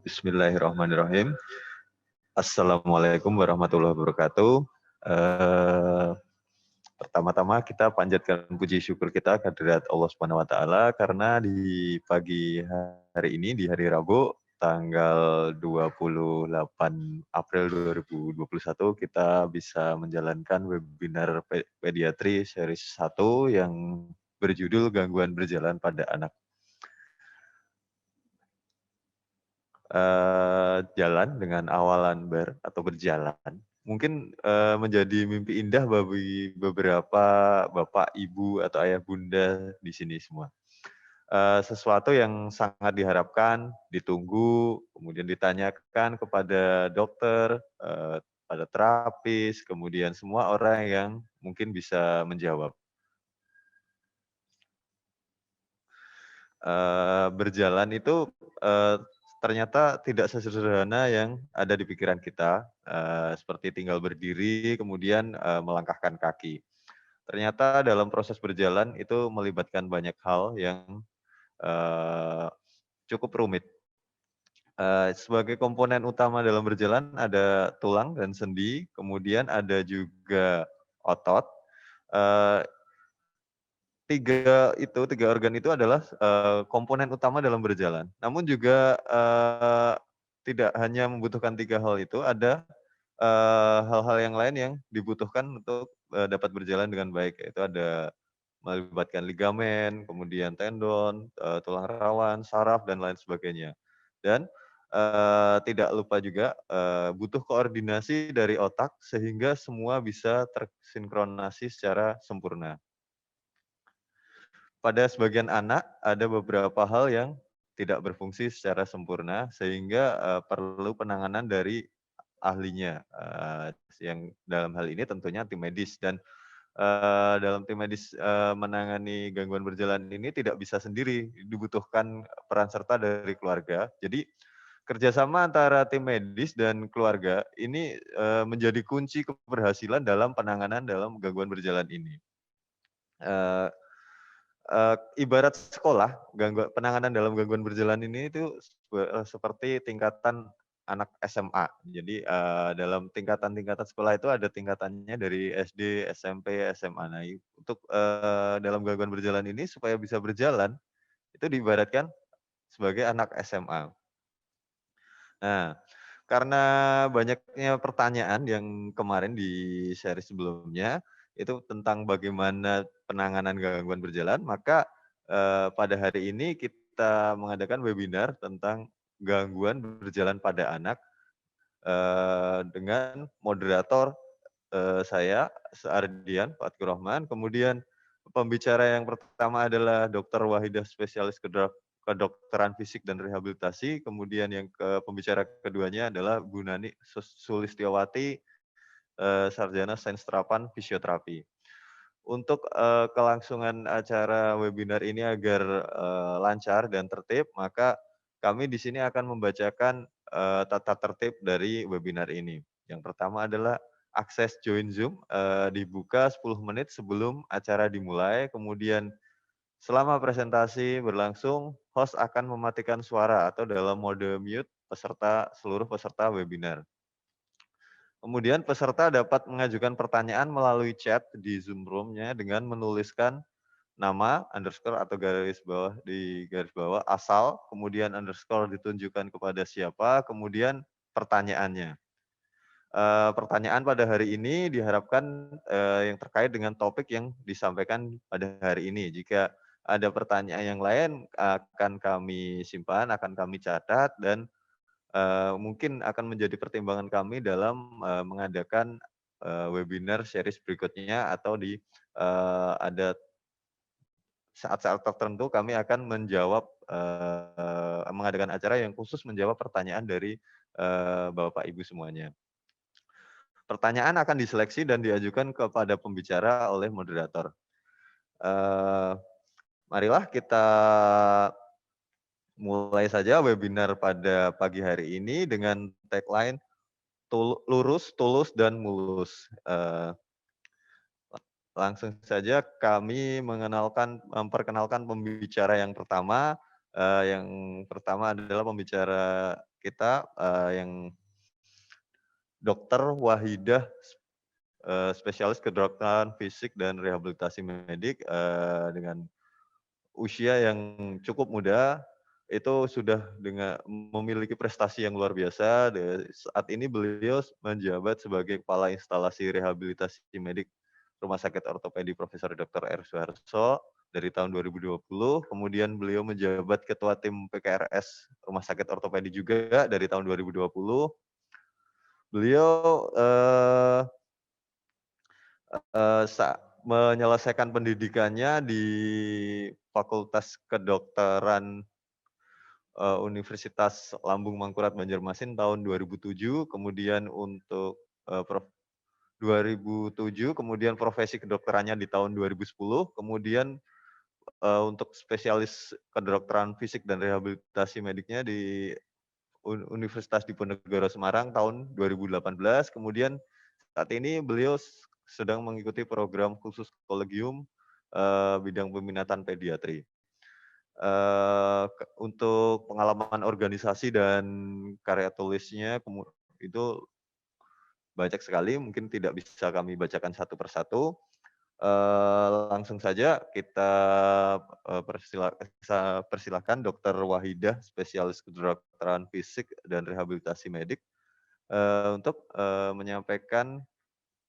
Bismillahirrahmanirrahim. Assalamualaikum warahmatullahi wabarakatuh. Eh, Pertama-tama kita panjatkan puji syukur kita kehadirat Allah Subhanahu wa taala karena di pagi hari ini di hari Rabu tanggal 28 April 2021 kita bisa menjalankan webinar pediatri series 1 yang berjudul gangguan berjalan pada anak. Jalan dengan awalan atau berjalan, mungkin, menjadi mimpi indah bagi beberapa bapak, ibu, atau ayah, bunda di sini semua. Sesuatu yang sangat diharapkan, ditunggu, kemudian ditanyakan kepada dokter, pada terapis, kemudian semua orang yang mungkin bisa menjawab. Berjalan itu, ternyata tidak sesederhana yang ada di pikiran kita, seperti tinggal berdiri kemudian, melangkahkan kaki. Ternyata dalam proses berjalan itu melibatkan banyak hal yang, eee, cukup rumit. Sebagai komponen utama dalam berjalan ada tulang dan sendi, kemudian ada juga otot, eee 3 organ itu adalah, komponen utama dalam berjalan. Namun juga, tidak hanya membutuhkan 3 hal itu, ada, hal-hal yang lain yang dibutuhkan untuk, dapat berjalan dengan baik, yaitu ada melibatkan ligamen, kemudian tendon, tulang rawan, saraf, dan lain sebagainya. Dan, tidak lupa juga, butuh koordinasi dari otak sehingga semua bisa tersinkronasi secara sempurna. Pada sebagian anak, ada beberapa hal yang tidak berfungsi secara sempurna, sehingga, perlu penanganan dari ahlinya, yang dalam hal ini tentunya tim medis dan, dalam tim medis, menangani gangguan berjalan ini tidak bisa sendiri, dibutuhkan peran serta dari keluarga. Jadi, kerjasama antara tim medis dan keluarga ini, menjadi kunci keberhasilan dalam penanganan dalam gangguan berjalan ini. Eee ibarat sekolah, penanganan dalam gangguan berjalan ini itu seperti tingkatan anak SMA. Jadi, dalam tingkatan-tingkatan sekolah itu ada tingkatannya dari SD, SMP, SMA. Nah, untuk, dalam gangguan berjalan ini supaya bisa berjalan, itu diibaratkan sebagai anak SMA. Nah, karena banyaknya pertanyaan yang kemarin di seri sebelumnya, itu tentang bagaimana penanganan gangguan berjalan, maka, pada hari ini kita mengadakan webinar tentang gangguan berjalan pada anak, dengan moderator, saya, Ardian Fatkurrahman, kemudian pembicara yang pertama adalah Dr. Wahidah, spesialis kedokteran fisik dan rehabilitasi, kemudian yang pembicara keduanya adalah Bu Nani Sulistiawati, sarjana sains terapan fisioterapi. Untuk, kelangsungan acara webinar ini agar, lancar dan tertib, maka kami di sini akan membacakan, tata tertib dari webinar ini. Yang pertama adalah akses join Zoom, dibuka 10 menit sebelum acara dimulai, kemudian selama presentasi berlangsung, host akan mematikan suara atau dalam mode mute seluruh peserta webinar. Kemudian peserta dapat mengajukan pertanyaan melalui chat di Zoom Room-nya dengan menuliskan nama, underscore atau garis bawah, asal, kemudian underscore ditunjukkan kepada siapa, kemudian pertanyaannya. Pertanyaan pada hari ini diharapkan, yang terkait dengan topik yang disampaikan pada hari ini. Jika ada pertanyaan yang lain akan kami simpan, akan kami catat dan mungkin akan menjadi pertimbangan kami dalam, mengadakan, webinar series berikutnya atau ada saat-saat tertentu kami akan mengadakan acara yang khusus menjawab pertanyaan dari, Bapak Ibu semuanya. Pertanyaan akan diseleksi dan diajukan kepada pembicara oleh moderator. Eee, Marilah kita mulai saja webinar pada pagi hari ini dengan tagline lurus, tulus, dan mulus. Langsung saja kami memperkenalkan pembicara yang pertama. Yang pertama adalah pembicara kita yang Dokter Wahidah, spesialis kedokteran fisik dan rehabilitasi medik, dengan usia yang cukup muda, itu sudah memiliki prestasi yang luar biasa. Saat ini beliau menjabat sebagai Kepala Instalasi Rehabilitasi Medik Rumah Sakit Ortopedi Profesor Dr. R. Suharto dari tahun 2020, kemudian beliau menjabat Ketua Tim PKRS Rumah Sakit Ortopedi juga dari tahun 2020. Beliau, menyelesaikan pendidikannya di Fakultas Kedokteran, Universitas Lambung Mangkurat Banjarmasin tahun 2007, kemudian untuk, 2007, kemudian profesi kedokterannya di tahun 2010, kemudian, untuk spesialis kedokteran fisik dan rehabilitasi mediknya di Universitas Diponegoro Semarang tahun 2018, kemudian saat ini beliau sedang mengikuti program khusus kolegium, bidang peminatan pediatri. Untuk pengalaman organisasi dan karya tulisnya itu banyak sekali, mungkin tidak bisa kami bacakan satu persatu. Langsung saja kita, persilahkan Dokter Wahidah, spesialis kedokteran fisik dan rehabilitasi medik, untuk, menyampaikan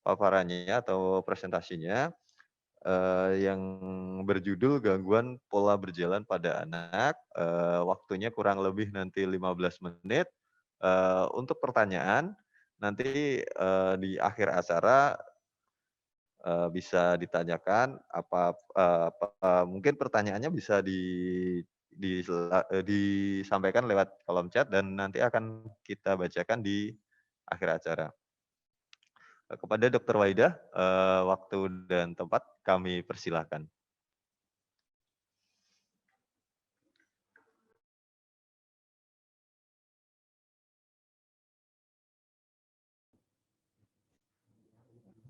paparannya atau presentasinya, yang berjudul Gangguan Pola Berjalan pada Anak, waktunya kurang lebih nanti 15 menit, untuk pertanyaan nanti, di akhir acara, bisa ditanyakan mungkin pertanyaannya bisa disampaikan lewat kolom chat dan nanti akan kita bacakan di akhir acara. Kepada Dokter Waidah, waktu dan tempat kami persilahkan.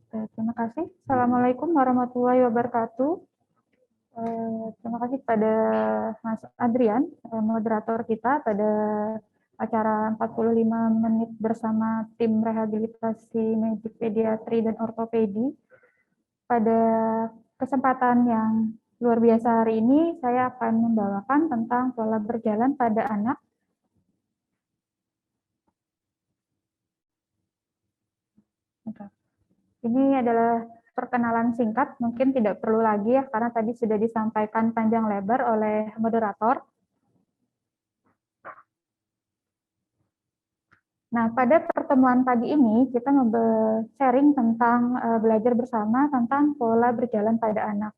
Terima kasih. Assalamualaikum warahmatullahi wabarakatuh. Terima kasih kepada Mas Adrian, moderator kita pada acara 45 menit bersama tim rehabilitasi medik pediatri dan ortopedi. Pada kesempatan yang luar biasa hari ini, saya akan membawakan tentang pola berjalan pada anak. Ini adalah perkenalan singkat, mungkin tidak perlu lagi ya, karena tadi sudah disampaikan panjang lebar oleh moderator. Nah, pada pertemuan pagi ini, kita sharing tentang belajar bersama tentang pola berjalan pada anak.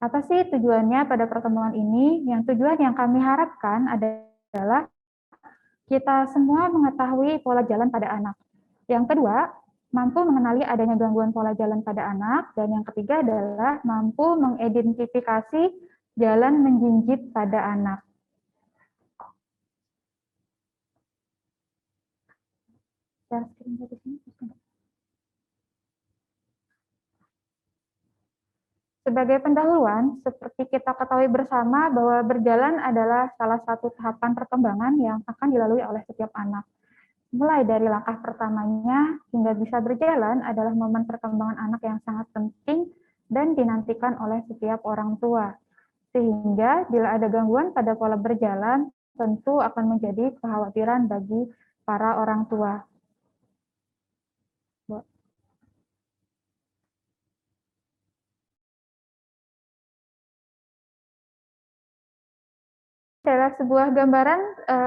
Apa sih tujuannya pada pertemuan ini? Yang tujuan yang kami harapkan adalah kita semua mengetahui pola jalan pada anak. Yang kedua, mampu mengenali adanya gangguan pola jalan pada anak, dan yang ketiga adalah mampu mengidentifikasi jalan menjinjit pada anak. Sebagai pendahuluan, seperti kita ketahui bersama bahwa berjalan adalah salah satu tahapan perkembangan yang akan dilalui oleh setiap anak. Mulai dari langkah pertamanya hingga bisa berjalan adalah momen perkembangan anak yang sangat penting dan dinantikan oleh setiap orang tua. Sehingga bila ada gangguan pada pola berjalan, tentu akan menjadi kekhawatiran bagi para orang tua. Adalah sebuah gambaran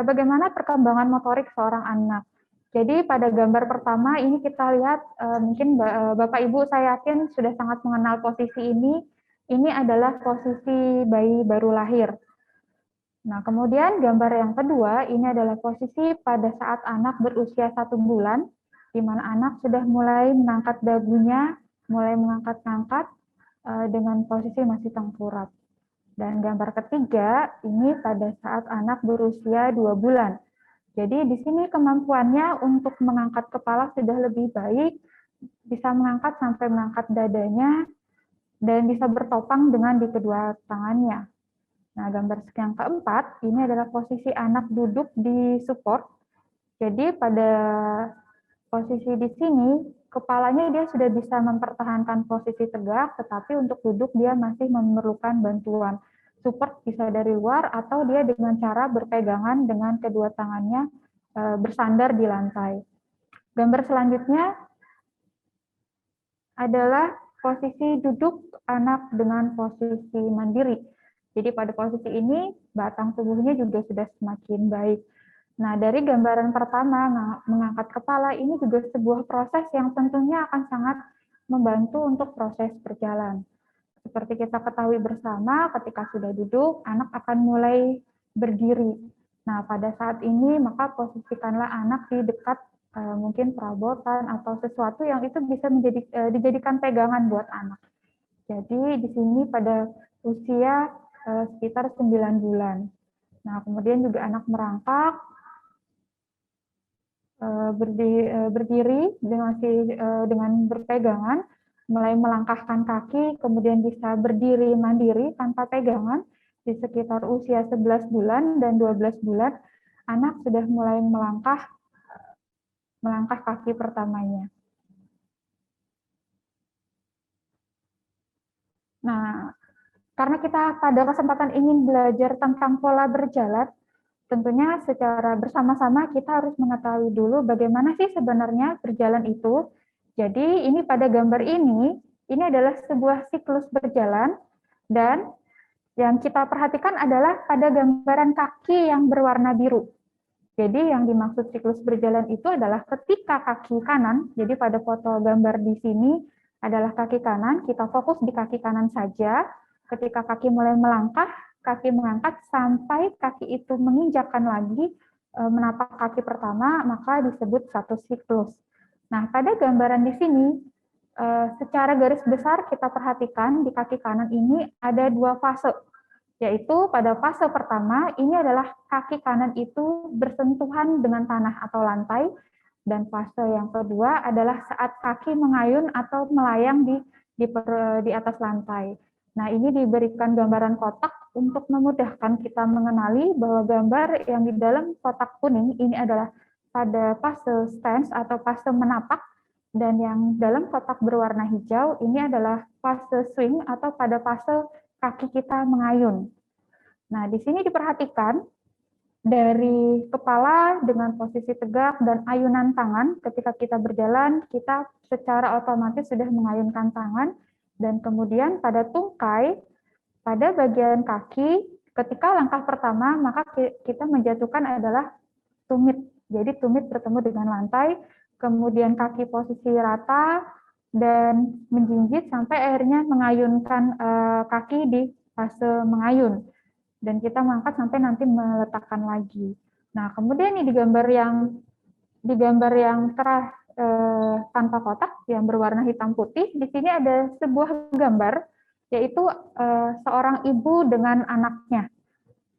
bagaimana perkembangan motorik seorang anak. Jadi pada gambar pertama ini kita lihat, mungkin Bapak Ibu saya yakin sudah sangat mengenal posisi ini. Ini adalah posisi bayi baru lahir. Nah, kemudian gambar yang kedua ini adalah posisi pada saat anak berusia 1 bulan, di mana anak sudah mulai mengangkat dagunya, mulai mengangkat-angkat dengan posisi masih tengkurap. Dan gambar ketiga, ini pada saat anak berusia 2 bulan. Jadi di sini kemampuannya untuk mengangkat kepala sudah lebih baik, bisa mengangkat sampai mengangkat dadanya, dan bisa bertopang dengan di kedua tangannya. Nah, gambar yang keempat, ini adalah posisi anak duduk di support, Jadi pada posisi di sini, kepalanya dia sudah bisa mempertahankan posisi tegak, tetapi untuk duduk dia masih memerlukan bantuan. Support bisa dari luar atau dia dengan cara berpegangan dengan kedua tangannya bersandar di lantai. Gambar selanjutnya adalah posisi duduk anak dengan posisi mandiri. Jadi pada posisi ini batang tubuhnya juga sudah semakin baik. Nah, dari gambaran pertama, mengangkat kepala ini juga sebuah proses yang tentunya akan sangat membantu untuk proses berjalan. Seperti kita ketahui bersama, ketika sudah duduk, anak akan mulai berdiri. Nah, pada saat ini, maka posisikanlah anak di dekat mungkin perabotan atau sesuatu yang itu bisa dijadikan pegangan buat anak. Jadi, di sini pada usia sekitar 9 bulan. Nah, kemudian juga anak merangkak, berdiri dengan berpegangan, mulai melangkahkan kaki, kemudian bisa berdiri mandiri tanpa pegangan di sekitar usia 11 bulan dan 12 bulan, anak sudah mulai melangkah kaki pertamanya. Nah, karena kita pada kesempatan ingin belajar tentang pola berjalan, tentunya secara bersama-sama kita harus mengetahui dulu bagaimana sih sebenarnya berjalan itu. Jadi ini pada gambar ini adalah sebuah siklus berjalan, dan yang kita perhatikan adalah pada gambaran kaki yang berwarna biru. Jadi yang dimaksud siklus berjalan itu adalah ketika kaki kanan, jadi pada foto gambar di sini adalah kaki kanan, kita fokus di kaki kanan saja. Ketika kaki mulai melangkah, kaki mengangkat sampai kaki itu menginjakkan lagi menapak kaki pertama, maka disebut satu siklus. Nah, pada gambaran di sini, secara garis besar kita perhatikan di kaki kanan ini ada dua fase, yaitu pada fase pertama ini adalah kaki kanan itu bersentuhan dengan tanah atau lantai, dan fase yang kedua adalah saat kaki mengayun atau melayang di atas lantai. Nah, ini diberikan gambaran kotak untuk memudahkan kita mengenali bahwa gambar yang di dalam kotak kuning ini adalah pada fase stance atau fase menapak, dan yang dalam kotak berwarna hijau ini adalah fase swing atau pada fase kaki kita mengayun. Nah, di sini diperhatikan dari kepala dengan posisi tegak dan ayunan tangan. Ketika kita berjalan, kita secara otomatis sudah mengayunkan tangan, dan kemudian pada tungkai, pada bagian kaki, ketika langkah pertama, maka kita menjatuhkan adalah tumit. Jadi tumit bertemu dengan lantai, kemudian kaki posisi rata, dan menjinjit sampai akhirnya mengayunkan kaki di fase mengayun. Dan kita mengangkat sampai nanti meletakkan lagi. Nah, kemudian ini di gambar yang tanpa kotak yang berwarna hitam putih, di sini ada sebuah gambar, yaitu seorang ibu dengan anaknya.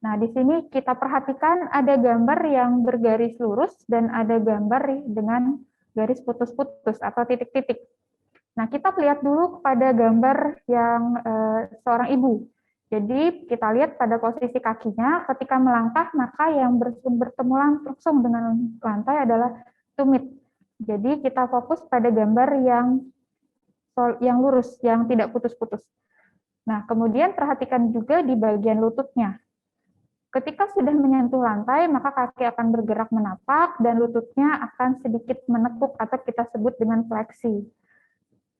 Nah, di sini kita perhatikan ada gambar yang bergaris lurus dan ada gambar dengan garis putus-putus atau titik-titik. Nah, kita lihat dulu kepada gambar yang seorang ibu. Jadi kita lihat pada posisi kakinya, ketika melangkah maka yang bertemu langsung dengan lantai adalah tumit. Jadi kita fokus pada gambar yang lurus, yang tidak putus-putus. Nah, kemudian perhatikan juga di bagian lututnya. Ketika sudah menyentuh lantai, maka kaki akan bergerak menapak dan lututnya akan sedikit menekuk atau kita sebut dengan fleksi.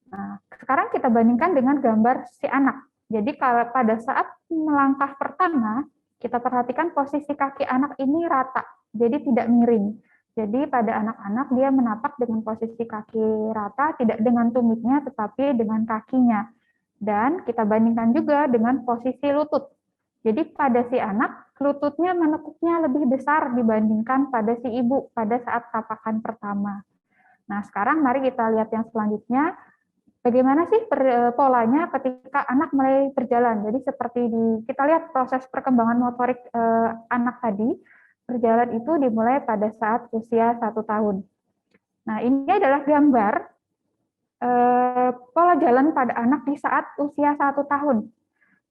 Nah, sekarang kita bandingkan dengan gambar si anak. Jadi kalau pada saat melangkah pertama, kita perhatikan posisi kaki anak ini rata, jadi tidak miring. Jadi pada anak-anak dia menapak dengan posisi kaki rata, tidak dengan tumitnya, tetapi dengan kakinya. Dan kita bandingkan juga dengan posisi lutut. Jadi pada si anak, lututnya menekuknya lebih besar dibandingkan pada si ibu pada saat tapakan pertama. Nah, sekarang mari kita lihat yang selanjutnya. Bagaimana sih polanya ketika anak mulai berjalan? Jadi seperti kita lihat proses perkembangan motorik anak tadi, berjalan itu dimulai pada saat usia 1 tahun. Nah, ini adalah gambar pola jalan pada anak di saat usia 1 tahun.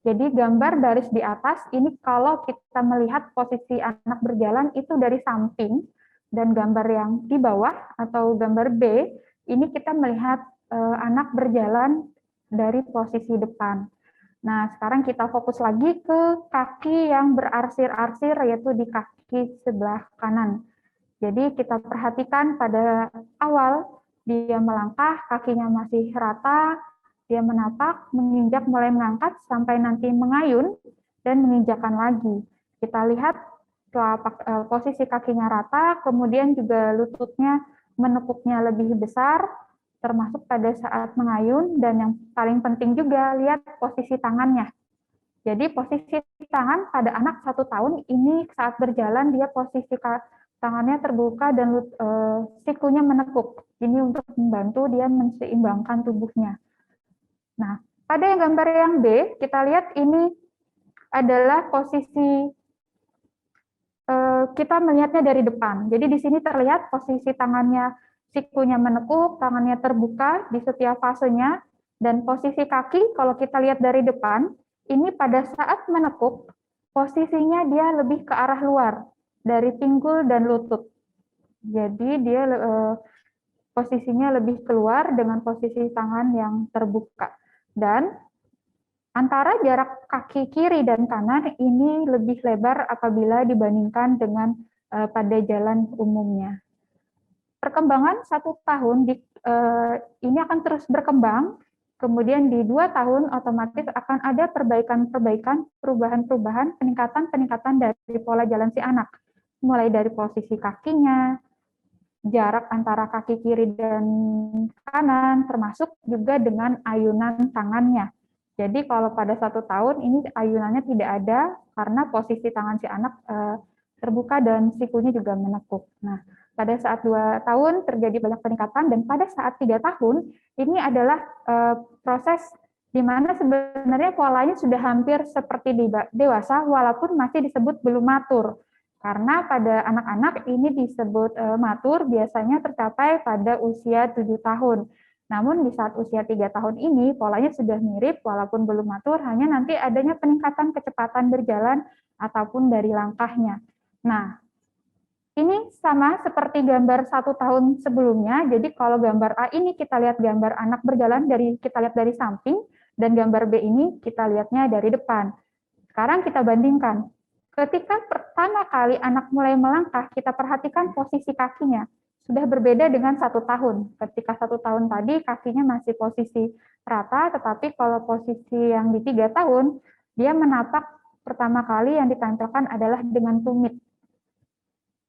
Jadi gambar garis di atas, ini kalau kita melihat posisi anak berjalan itu dari samping, Dan gambar yang di bawah atau gambar B, ini kita melihat anak berjalan dari posisi depan. Nah, sekarang kita fokus lagi ke kaki yang berarsir-arsir, yaitu di kaki sebelah kanan. Jadi kita perhatikan pada awal dia melangkah, kakinya masih rata, dia menapak, menginjak, mulai mengangkat, sampai nanti mengayun, dan menginjakkan lagi. Kita lihat posisi kakinya rata, kemudian juga lututnya menekuknya lebih besar, termasuk pada saat mengayun, dan yang paling penting juga lihat posisi tangannya. Jadi posisi tangan pada anak 1 tahun ini saat berjalan dia posisi tangannya terbuka dan sikunya menekuk. Ini untuk membantu dia menseimbangkan tubuhnya. Nah, pada yang gambar yang B, kita lihat ini adalah posisi kita melihatnya dari depan. Jadi di sini terlihat posisi tangannya, sikunya menekuk, tangannya terbuka di setiap fasenya, dan posisi kaki kalau kita lihat dari depan, ini pada saat menekuk, posisinya dia lebih ke arah luar, dari pinggul dan lutut. Jadi dia posisinya lebih keluar dengan posisi tangan yang terbuka. Dan antara jarak kaki kiri dan kanan ini lebih lebar apabila dibandingkan dengan pada jalan umumnya. Perkembangan 1 tahun ini akan terus berkembang, kemudian di 2 tahun otomatis akan ada perbaikan-perbaikan, perubahan-perubahan, peningkatan-peningkatan dari pola jalan si anak. Mulai dari posisi kakinya, jarak antara kaki kiri dan kanan, termasuk juga dengan ayunan tangannya. Jadi kalau pada 1 tahun ini ayunannya tidak ada karena posisi tangan si anak terbuka dan sikunya juga menekuk. Nah, pada saat 2 tahun terjadi banyak peningkatan, dan pada saat 3 tahun ini adalah proses di mana sebenarnya polanya sudah hampir seperti dewasa walaupun masih disebut belum matur. Karena pada anak-anak ini disebut matur biasanya tercapai pada usia 7 tahun. Namun di saat usia 3 tahun ini polanya sudah mirip walaupun belum matur, hanya nanti adanya peningkatan kecepatan berjalan ataupun dari langkahnya. Nah, ini sama seperti gambar 1 tahun sebelumnya. Jadi kalau gambar A ini kita lihat gambar anak berjalan kita lihat dari samping, dan gambar B ini kita lihatnya dari depan. Sekarang kita bandingkan. Ketika pertama kali anak mulai melangkah, kita perhatikan posisi kakinya sudah berbeda dengan 1 tahun. Ketika 1 tahun tadi kakinya masih posisi rata, tetapi kalau posisi yang di 3 tahun, dia menapak pertama kali yang ditempelkan adalah dengan tumit.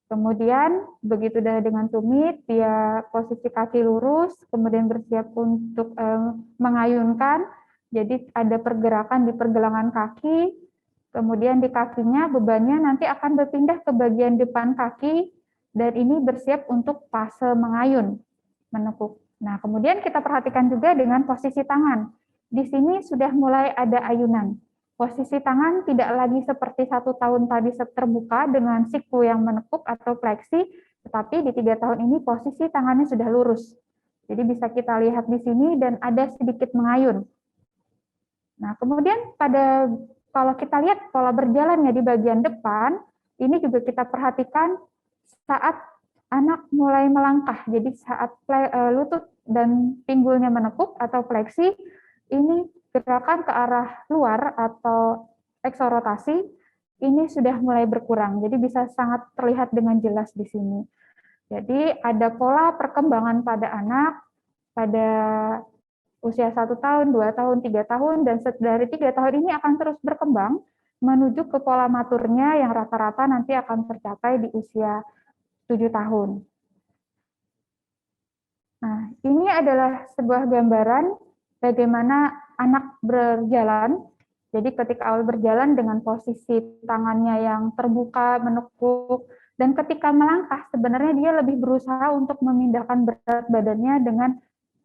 Kemudian begitu dengan tumit, dia posisi kaki lurus, kemudian bersiap untuk mengayunkan. Jadi ada pergerakan di pergelangan kaki, kemudian di kakinya bebannya nanti akan berpindah ke bagian depan kaki, dan ini bersiap untuk fase mengayun, menekuk. Nah, kemudian kita perhatikan juga dengan posisi tangan. Di sini sudah mulai ada ayunan. Posisi tangan tidak lagi seperti 1 tahun tadi terbuka dengan siku yang menekuk atau fleksi, tetapi di 3 tahun ini posisi tangannya sudah lurus. Jadi bisa kita lihat di sini dan ada sedikit mengayun. Nah, kemudian kalau kita lihat pola berjalannya di bagian depan, ini juga kita perhatikan saat anak mulai melangkah. Jadi saat lutut dan pinggulnya menekuk atau fleksi, ini gerakan ke arah luar atau eksorotasi, ini sudah mulai berkurang. Jadi bisa sangat terlihat dengan jelas di sini. Jadi ada pola perkembangan pada anak pada usia 1 tahun, 2 tahun, 3 tahun, dan dari 3 tahun ini akan terus berkembang menuju ke pola maturnya yang rata-rata nanti akan tercapai di usia 7 tahun. Nah, ini adalah sebuah gambaran bagaimana anak berjalan. Jadi ketika awal berjalan dengan posisi tangannya yang terbuka, menekuk, dan ketika melangkah sebenarnya dia lebih berusaha untuk memindahkan berat badannya dengan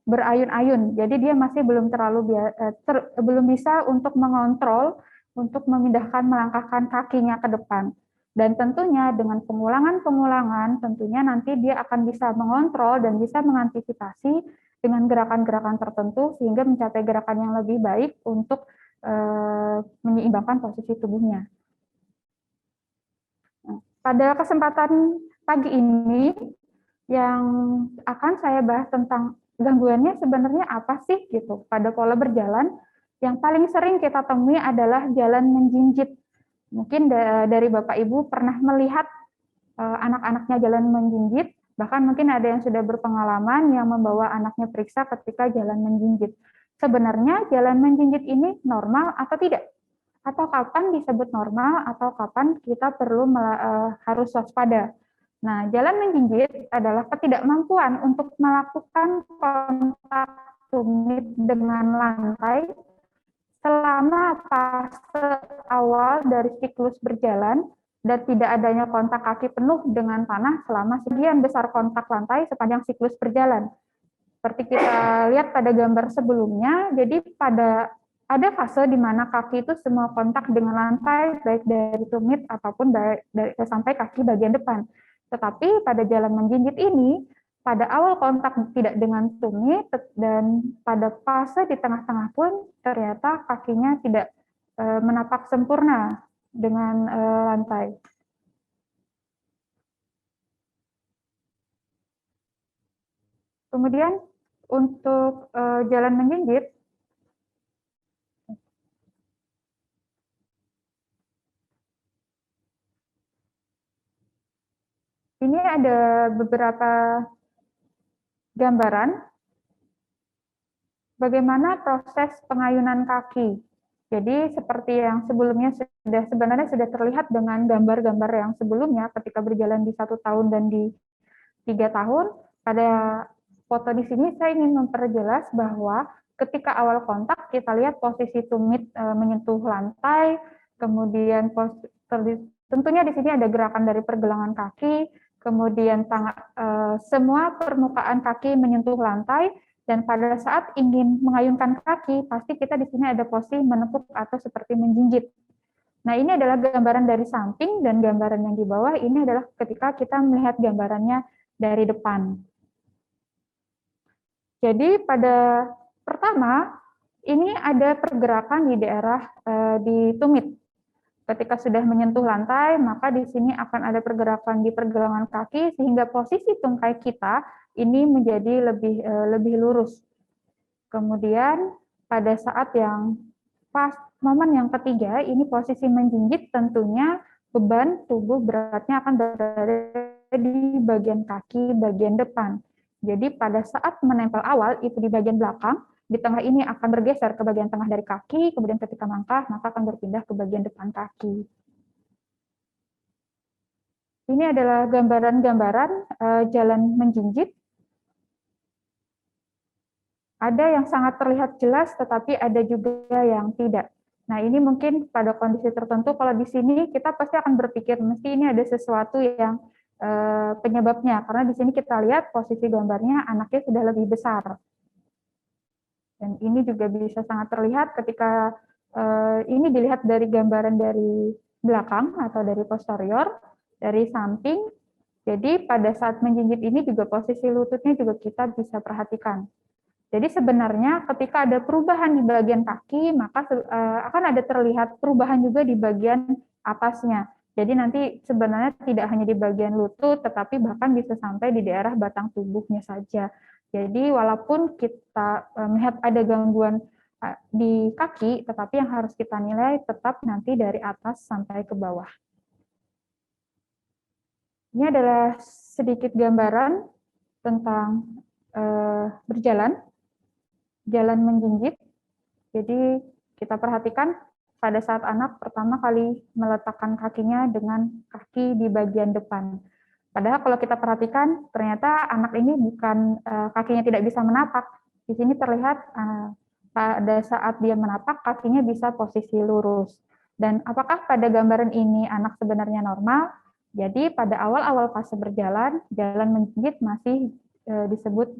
berayun-ayun. Jadi dia masih belum bisa untuk mengontrol, untuk memindahkan, melangkahkan kakinya ke depan. Dan tentunya dengan pengulangan-pengulangan, tentunya nanti dia akan bisa mengontrol dan bisa mengantisipasi dengan gerakan-gerakan tertentu sehingga mencapai gerakan yang lebih baik untuk menyeimbangkan posisi tubuhnya. Pada kesempatan pagi ini yang akan saya bahas tentang gangguannya sebenarnya apa sih gitu pada pola berjalan. Yang paling sering kita temui adalah jalan menjinjit. Mungkin dari Bapak Ibu pernah melihat anak-anaknya jalan menjinjit, bahkan mungkin ada yang sudah berpengalaman yang membawa anaknya periksa ketika jalan menjinjit. Sebenarnya jalan menjinjit ini normal atau tidak? Atau kapan disebut normal atau kapan kita perlu harus waspada? Nah, jalan menjinjit adalah ketidakmampuan untuk melakukan kontak tumit dengan lantai selama fase awal dari siklus berjalan dan tidak adanya kontak kaki penuh dengan tanah selama sebagian besar kontak lantai sepanjang siklus berjalan. Seperti kita lihat pada gambar sebelumnya, jadi ada fase di mana kaki itu semua kontak dengan lantai, baik dari tumit ataupun sampai kaki bagian depan. Tetapi pada jalan menjinjit ini, pada awal kontak tidak dengan tumit, dan pada fase di tengah-tengah pun ternyata kakinya tidak menapak sempurna dengan lantai. Kemudian untuk jalan menjinjit, ini ada beberapa gambaran bagaimana proses pengayunan kaki. Jadi seperti yang sebelumnya sebenarnya sudah terlihat dengan gambar-gambar yang sebelumnya ketika berjalan di 1 tahun dan di 3 tahun. Pada foto di sini saya ingin memperjelas bahwa ketika awal kontak kita lihat posisi tumit menyentuh lantai, kemudian tentunya di sini ada gerakan dari pergelangan kaki, kemudian semua permukaan kaki menyentuh lantai, dan pada saat ingin mengayunkan kaki, pasti kita di sini ada posisi menepuk atau seperti menjinjit. Nah, ini adalah gambaran dari samping, dan gambaran yang di bawah ini adalah ketika kita melihat gambarannya dari depan. Jadi pada pertama, ini ada pergerakan di daerah di tumit. Ketika sudah menyentuh lantai, maka di sini akan ada pergerakan di pergelangan kaki sehingga posisi tungkai kita ini menjadi lebih lurus. Kemudian pada saat yang pas momen yang ketiga, ini posisi menjinjit, tentunya beban tubuh beratnya akan berada di bagian kaki bagian depan. Jadi pada saat menempel awal itu di bagian belakang, di tengah ini akan bergeser ke bagian tengah dari kaki, kemudian ketika langkah maka akan berpindah ke bagian depan kaki. Ini adalah gambaran-gambaran jalan menjinjit. Ada yang sangat terlihat jelas, tetapi ada juga yang tidak. Nah, ini mungkin pada kondisi tertentu, kalau di sini kita pasti akan berpikir, mesti ini ada sesuatu yang penyebabnya, karena di sini kita lihat posisi gambarnya anaknya sudah lebih besar. Dan ini juga bisa sangat terlihat ketika ini dilihat dari gambaran dari belakang atau dari posterior, dari samping. Jadi pada saat menjinjit ini juga posisi lututnya juga kita bisa perhatikan. Jadi sebenarnya ketika ada perubahan di bagian kaki, maka akan ada terlihat perubahan juga di bagian atasnya. Jadi nanti sebenarnya tidak hanya di bagian lutut, tetapi bahkan bisa sampai di daerah batang tubuhnya saja. Jadi walaupun kita melihat ada gangguan di kaki, tetapi yang harus kita nilai tetap nanti dari atas sampai ke bawah. Ini adalah sedikit gambaran tentang berjalan. Jalan menjinjit. Jadi kita perhatikan pada saat anak pertama kali meletakkan kakinya dengan kaki di bagian depan. Padahal kalau kita perhatikan ternyata anak ini bukan kakinya tidak bisa menapak. Di sini terlihat pada saat dia menapak kakinya bisa posisi lurus. Dan apakah pada gambaran ini anak sebenarnya normal? Jadi pada awal-awal fase berjalan, jalan menjinjit masih disebut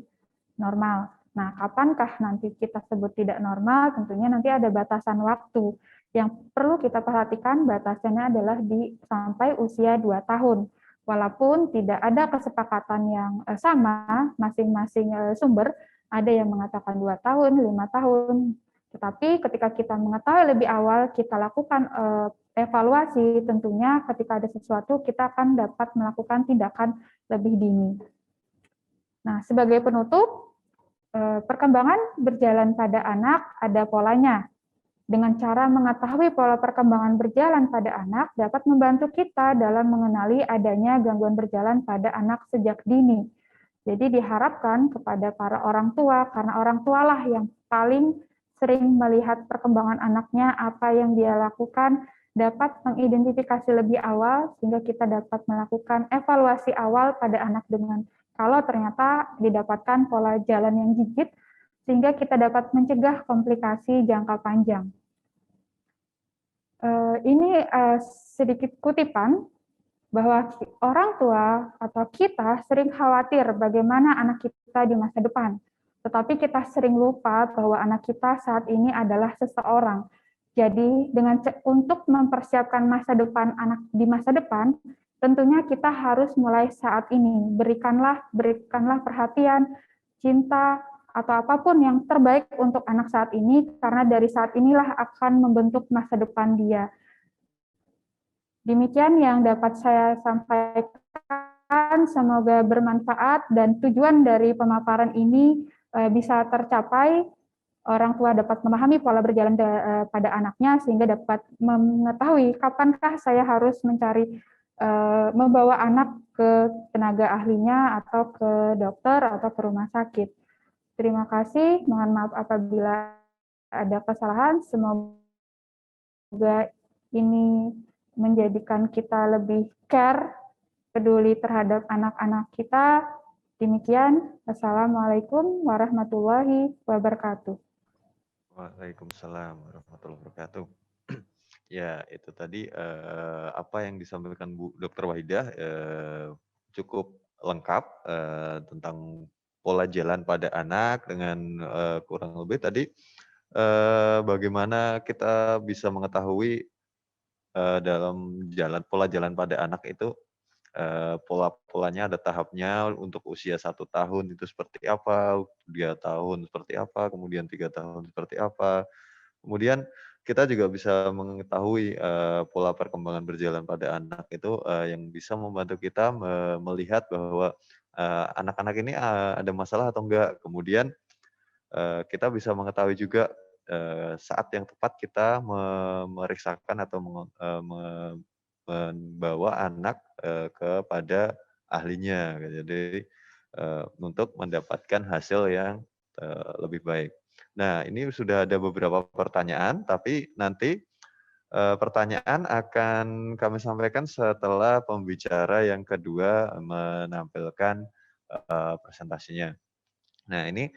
normal. Nah, kapankah nanti kita sebut tidak normal? Tentunya nanti ada batasan waktu. Yang perlu kita perhatikan batasannya adalah sampai usia 2 tahun. Walaupun tidak ada kesepakatan yang sama, masing-masing sumber, ada yang mengatakan 2 tahun, 5 tahun. Tetapi ketika kita mengetahui lebih awal, kita lakukan evaluasi, tentunya ketika ada sesuatu kita akan dapat melakukan tindakan lebih dini. Nah, sebagai penutup, perkembangan berjalan pada anak ada polanya. Dengan cara mengetahui pola perkembangan berjalan pada anak dapat membantu kita dalam mengenali adanya gangguan berjalan pada anak sejak dini. Jadi diharapkan kepada para orang tua, karena orang tualah yang paling sering melihat perkembangan anaknya, apa yang dia lakukan, dapat mengidentifikasi lebih awal sehingga kita dapat melakukan evaluasi awal pada anak dengan kalau ternyata didapatkan pola jalan yang gigit, sehingga kita dapat mencegah komplikasi jangka panjang. Ini sedikit kutipan bahwa orang tua atau kita sering khawatir bagaimana anak kita di masa depan. Tetapi kita sering lupa bahwa anak kita saat ini adalah seseorang. Jadi untuk mempersiapkan masa depan anak di masa depan, tentunya kita harus mulai saat ini. Berikanlah perhatian, cinta, atau apapun yang terbaik untuk anak saat ini, karena dari saat inilah akan membentuk masa depan dia. Demikian yang dapat saya sampaikan, semoga bermanfaat dan tujuan dari pemaparan ini bisa tercapai, orang tua dapat memahami pola berjalan pada anaknya sehingga dapat mengetahui kapankah saya harus mencari membawa anak ke tenaga ahlinya atau ke dokter atau ke rumah sakit. Terima kasih, mohon maaf apabila ada kesalahan, semoga ini menjadikan kita lebih care, peduli terhadap anak-anak kita. Demikian, Assalamualaikum warahmatullahi wabarakatuh. Waalaikumsalam warahmatullahi wabarakatuh. Ya, itu tadi apa yang disampaikan Bu Dr. Wahidah cukup lengkap tentang pola jalan pada anak dengan kurang lebih tadi bagaimana kita bisa mengetahui dalam pola jalan pada anak itu pola-polanya ada tahapnya untuk usia 1 tahun itu seperti apa, 2 tahun seperti apa, kemudian 3 tahun seperti apa. Kemudian kita juga bisa mengetahui pola perkembangan berjalan pada anak itu yang bisa membantu kita melihat bahwa anak-anak ini ada masalah atau enggak. Kemudian kita bisa mengetahui juga saat yang tepat kita memeriksakan atau membawa anak kepada ahlinya. Jadi untuk mendapatkan hasil yang lebih baik. Nah, ini sudah ada beberapa pertanyaan, tapi nanti pertanyaan akan kami sampaikan setelah pembicara yang kedua menampilkan presentasinya. Nah, ini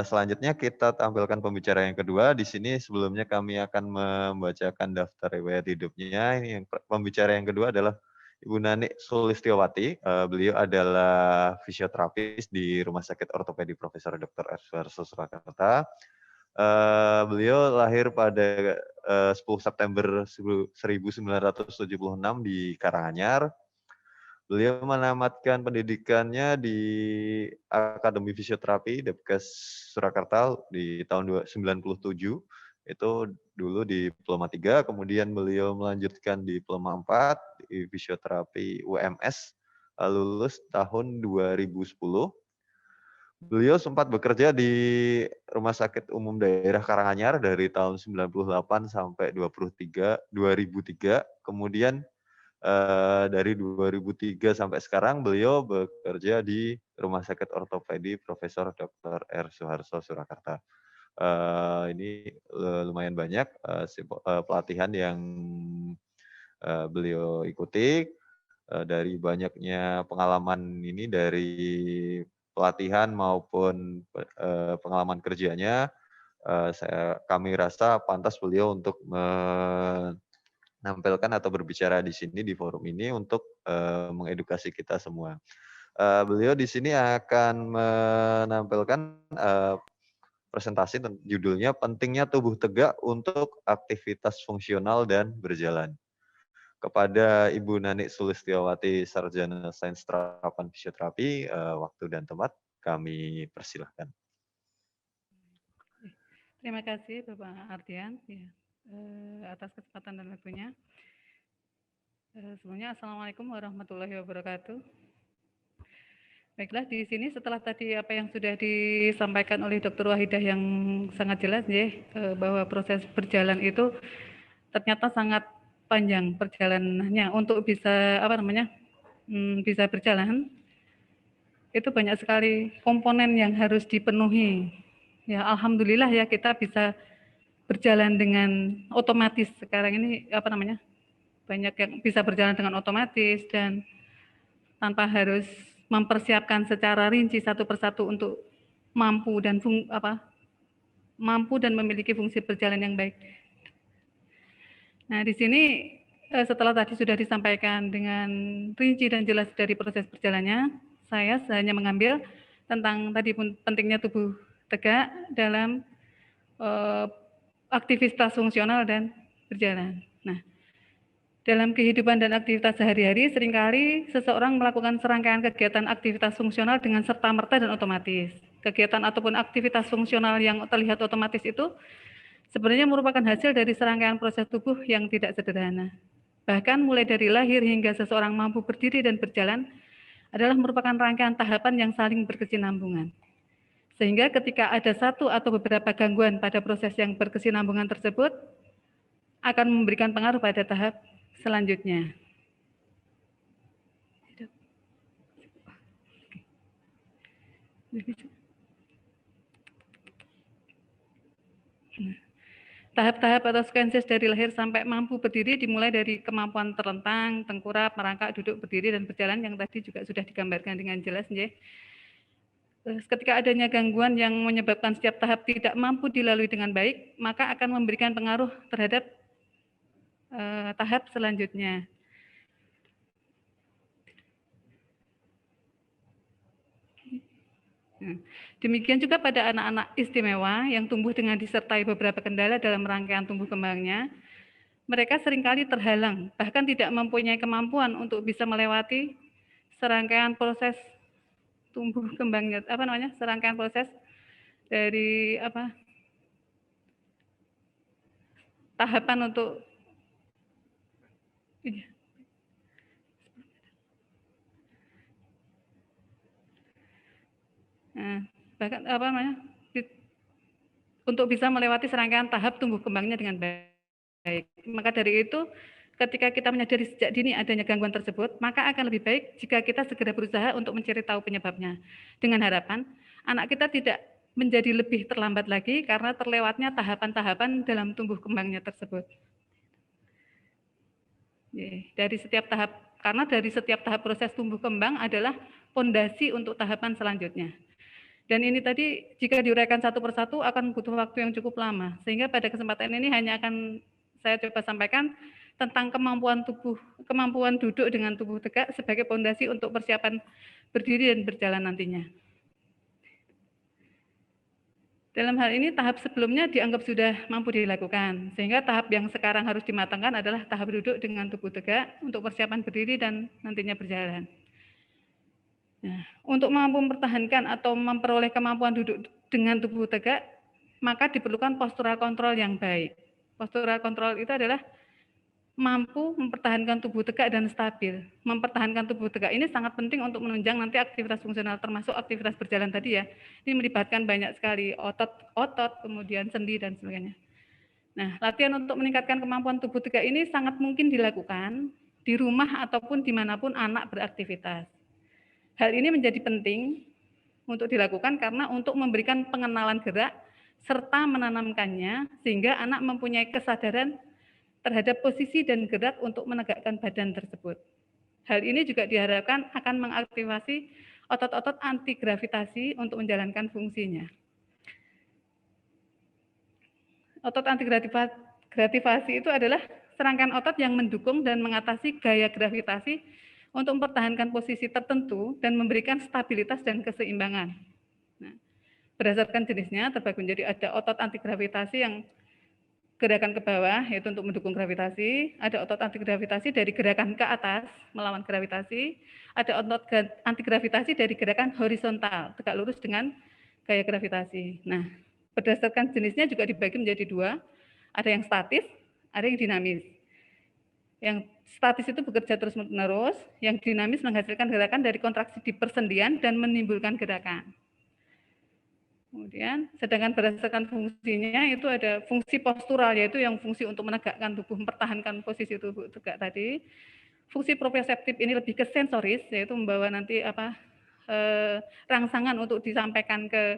selanjutnya kita tampilkan pembicara yang kedua. Di sini sebelumnya kami akan membacakan daftar riwayat hidupnya. Ini yang pembicara yang kedua adalah Ibu Nani Sulistiowati. Beliau adalah fisioterapis di Rumah Sakit Ortopedi Profesor Dr. R. Suharto Surakarta. Beliau lahir pada 10 September 1976 di Karanganyar. Beliau menamatkan pendidikannya di Akademi Fisioterapi Depkes Surakarta di tahun 97. Itu dulu diploma 3, kemudian beliau melanjutkan diploma 4 di fisioterapi UMS, lulus tahun 2010. Beliau sempat bekerja di Rumah Sakit Umum Daerah Karanganyar dari tahun 98 sampai 2003. Kemudian dari 2003 sampai sekarang beliau bekerja di Rumah Sakit Ortopedi Profesor Dr. R. Suharto Surakarta. Ini lumayan banyak pelatihan yang beliau ikuti. Dari banyaknya pengalaman ini dari pelatihan maupun pengalaman kerjanya, kami rasa pantas beliau untuk menampilkan atau berbicara di sini di forum ini untuk mengedukasi kita semua. Beliau di sini akan menampilkan presentasi judulnya Pentingnya Tubuh Tegak untuk Aktivitas Fungsional dan Berjalan. Kepada Ibu Nani Sulistiowati, Sarjana Sains Terapan Fisioterapi, waktu dan tempat kami persilahkan. Terima kasih Bapak Ardian. Ya. atas kesempatan dan waktunya. Sebelumnya Assalamualaikum warahmatullahi wabarakatuh. Baiklah, di sini setelah tadi apa yang sudah disampaikan oleh Dr. Wahidah yang sangat jelas ya, bahwa proses berjalan itu ternyata sangat panjang perjalanannya untuk bisa bisa berjalan. Itu banyak sekali komponen yang harus dipenuhi. Ya, alhamdulillah ya kita bisa berjalan dengan otomatis sekarang ini banyak yang bisa berjalan dengan otomatis dan tanpa harus mempersiapkan secara rinci satu persatu untuk mampu dan memiliki fungsi berjalan yang baik. Nah, di sini setelah tadi sudah disampaikan dengan rinci dan jelas dari proses berjalannya, saya hanya mengambil tentang tadi pentingnya tubuh tegak dalam aktivitas fungsional dan berjalan. Nah, dalam kehidupan dan aktivitas sehari-hari, seringkali seseorang melakukan serangkaian kegiatan aktivitas fungsional dengan serta-merta dan otomatis. Kegiatan ataupun aktivitas fungsional yang terlihat otomatis itu sebenarnya merupakan hasil dari serangkaian proses tubuh yang tidak sederhana. Bahkan mulai dari lahir hingga seseorang mampu berdiri dan berjalan adalah merupakan rangkaian tahapan yang saling berkesinambungan. Sehingga ketika ada satu atau beberapa gangguan pada proses yang berkesinambungan tersebut, akan memberikan pengaruh pada tahap selanjutnya. Tahap-tahap atau sequences dari lahir sampai mampu berdiri dimulai dari kemampuan terlentang, tengkurap, merangkak, duduk, berdiri, dan berjalan yang tadi juga sudah digambarkan dengan jelas. Ya. Ketika adanya gangguan yang menyebabkan setiap tahap tidak mampu dilalui dengan baik, maka akan memberikan pengaruh terhadap tahap selanjutnya. Demikian juga pada anak-anak istimewa yang tumbuh dengan disertai beberapa kendala dalam rangkaian tumbuh kembangnya, mereka seringkali terhalang, bahkan tidak mempunyai kemampuan untuk bisa melewati serangkaian proses tumbuh kembangnya, serangkaian proses dari tahapan untuk bahkan untuk bisa melewati serangkaian tahap tumbuh kembangnya dengan baik. Maka dari itu, ketika kita menyadari sejak dini adanya gangguan tersebut, maka akan lebih baik jika kita segera berusaha untuk mencari tahu penyebabnya. Dengan harapan, anak kita tidak menjadi lebih terlambat lagi karena terlewatnya tahapan-tahapan dalam tumbuh kembangnya tersebut. Dari setiap tahap proses tumbuh kembang adalah fondasi untuk tahapan selanjutnya. Dan ini tadi jika diuraikan satu persatu akan butuh waktu yang cukup lama. Sehingga pada kesempatan ini hanya akan saya coba sampaikan tentang kemampuan duduk dengan tubuh tegak sebagai fondasi untuk persiapan berdiri dan berjalan nantinya. Dalam hal ini tahap sebelumnya dianggap sudah mampu dilakukan. Sehingga tahap yang sekarang harus dimatangkan adalah tahap duduk dengan tubuh tegak untuk persiapan berdiri dan nantinya berjalan. Nah, untuk mampu mempertahankan atau memperoleh kemampuan duduk dengan tubuh tegak, maka diperlukan postural kontrol yang baik. Postural kontrol itu adalah mampu mempertahankan tubuh tegak dan stabil. Mempertahankan tubuh tegak ini sangat penting untuk menunjang nanti aktivitas fungsional, termasuk aktivitas berjalan tadi ya. Ini melibatkan banyak sekali otot, kemudian sendi dan sebagainya. Nah, latihan untuk meningkatkan kemampuan tubuh tegak ini sangat mungkin dilakukan di rumah ataupun dimanapun anak beraktivitas. Hal ini menjadi penting untuk dilakukan karena untuk memberikan pengenalan gerak serta menanamkannya sehingga anak mempunyai kesadaran terhadap posisi dan gerak untuk menegakkan badan tersebut. Hal ini juga diharapkan akan mengaktifasi otot-otot anti gravitasi untuk menjalankan fungsinya. Otot anti gravitasi itu adalah serangkaian otot yang mendukung dan mengatasi gaya gravitasi untuk mempertahankan posisi tertentu dan memberikan stabilitas dan keseimbangan. Nah, berdasarkan jenisnya terbagi menjadi ada otot anti gravitasi yang gerakan ke bawah, yaitu untuk mendukung gravitasi, ada otot anti gravitasi dari gerakan ke atas melawan gravitasi, ada otot anti gravitasi dari gerakan horizontal, tegak lurus dengan gaya gravitasi. Nah, berdasarkan jenisnya juga dibagi menjadi dua, ada yang statis ada yang dinamis. Yang statis itu bekerja terus-menerus, yang dinamis menghasilkan gerakan dari kontraksi di persendian dan menimbulkan gerakan. Kemudian, sedangkan berdasarkan fungsinya itu ada fungsi postural, yaitu yang fungsi untuk menegakkan tubuh, mempertahankan posisi tubuh tegak tadi. Fungsi proprioseptif ini lebih ke sensoris, yaitu membawa nanti rangsangan untuk disampaikan ke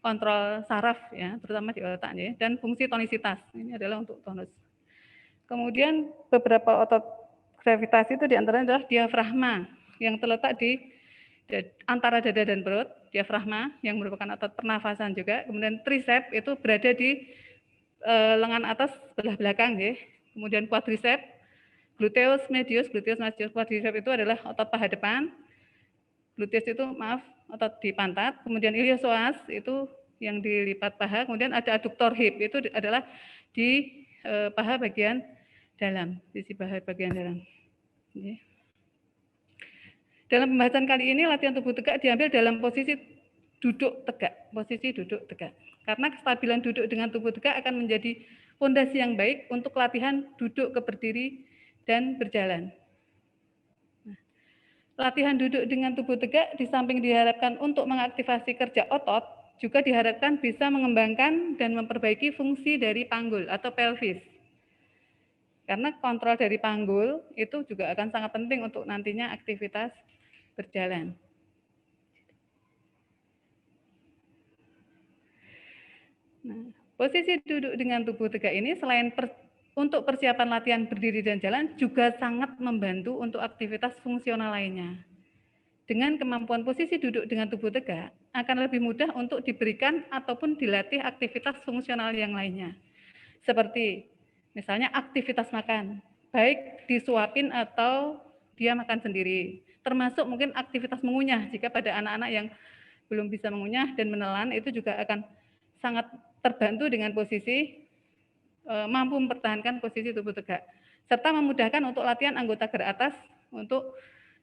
kontrol saraf, ya, terutama di otak, ya. Dan fungsi tonisitas, ini adalah untuk tonus. Kemudian beberapa otot gravitasi itu diantaranya adalah diafragma, yang terletak di antara dada dan perut, diafragma yang merupakan otot pernafasan juga. Kemudian triceps itu berada di lengan atas sebelah belakang, ya. Kemudian quadriceps, gluteus medius, quadriceps itu adalah otot paha depan. Gluteus itu otot di pantat. Kemudian iliopsoas itu yang dilipat paha. Kemudian ada adductor hip, itu adalah di paha bagian dalam, sisi paha bagian dalam. Ya. Dalam pembahasan kali ini, latihan tubuh tegak diambil dalam posisi duduk tegak, Karena kestabilan duduk dengan tubuh tegak akan menjadi fondasi yang baik untuk latihan duduk ke berdiri dan berjalan. Nah, latihan duduk dengan tubuh tegak di samping diharapkan untuk mengaktifasi kerja otot, juga diharapkan bisa mengembangkan dan memperbaiki fungsi dari panggul atau pelvis. Karena kontrol dari panggul itu juga akan sangat penting untuk nantinya aktivitas berjalan. Nah, posisi duduk dengan tubuh tegak ini selain untuk persiapan latihan berdiri dan jalan juga sangat membantu untuk aktivitas fungsional lainnya. Dengan kemampuan posisi duduk dengan tubuh tegak akan lebih mudah untuk diberikan ataupun dilatih aktivitas fungsional yang lainnya. Seperti misalnya aktivitas makan, baik disuapin atau dia makan sendiri. Termasuk mungkin aktivitas mengunyah, jika pada anak-anak yang belum bisa mengunyah dan menelan, itu juga akan sangat terbantu dengan posisi mampu mempertahankan posisi tubuh tegak. Serta memudahkan untuk latihan anggota gerak atas untuk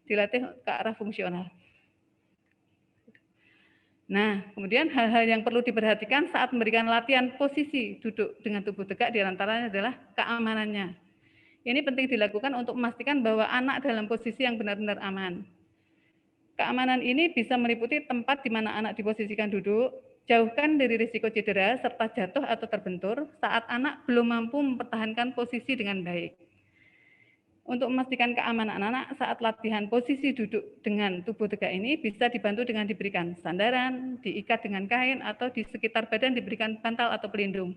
dilatih ke arah fungsional. Nah, kemudian hal-hal yang perlu diperhatikan saat memberikan latihan posisi duduk dengan tubuh tegak diantaranya adalah keamanannya. Ini penting dilakukan untuk memastikan bahwa anak dalam posisi yang benar-benar aman. Keamanan ini bisa meliputi tempat di mana anak diposisikan duduk, jauhkan dari risiko cedera serta jatuh atau terbentur saat anak belum mampu mempertahankan posisi dengan baik. Untuk memastikan keamanan anak saat latihan posisi duduk dengan tubuh tegak ini bisa dibantu dengan diberikan sandaran, diikat dengan kain, atau di sekitar badan diberikan bantal atau pelindung.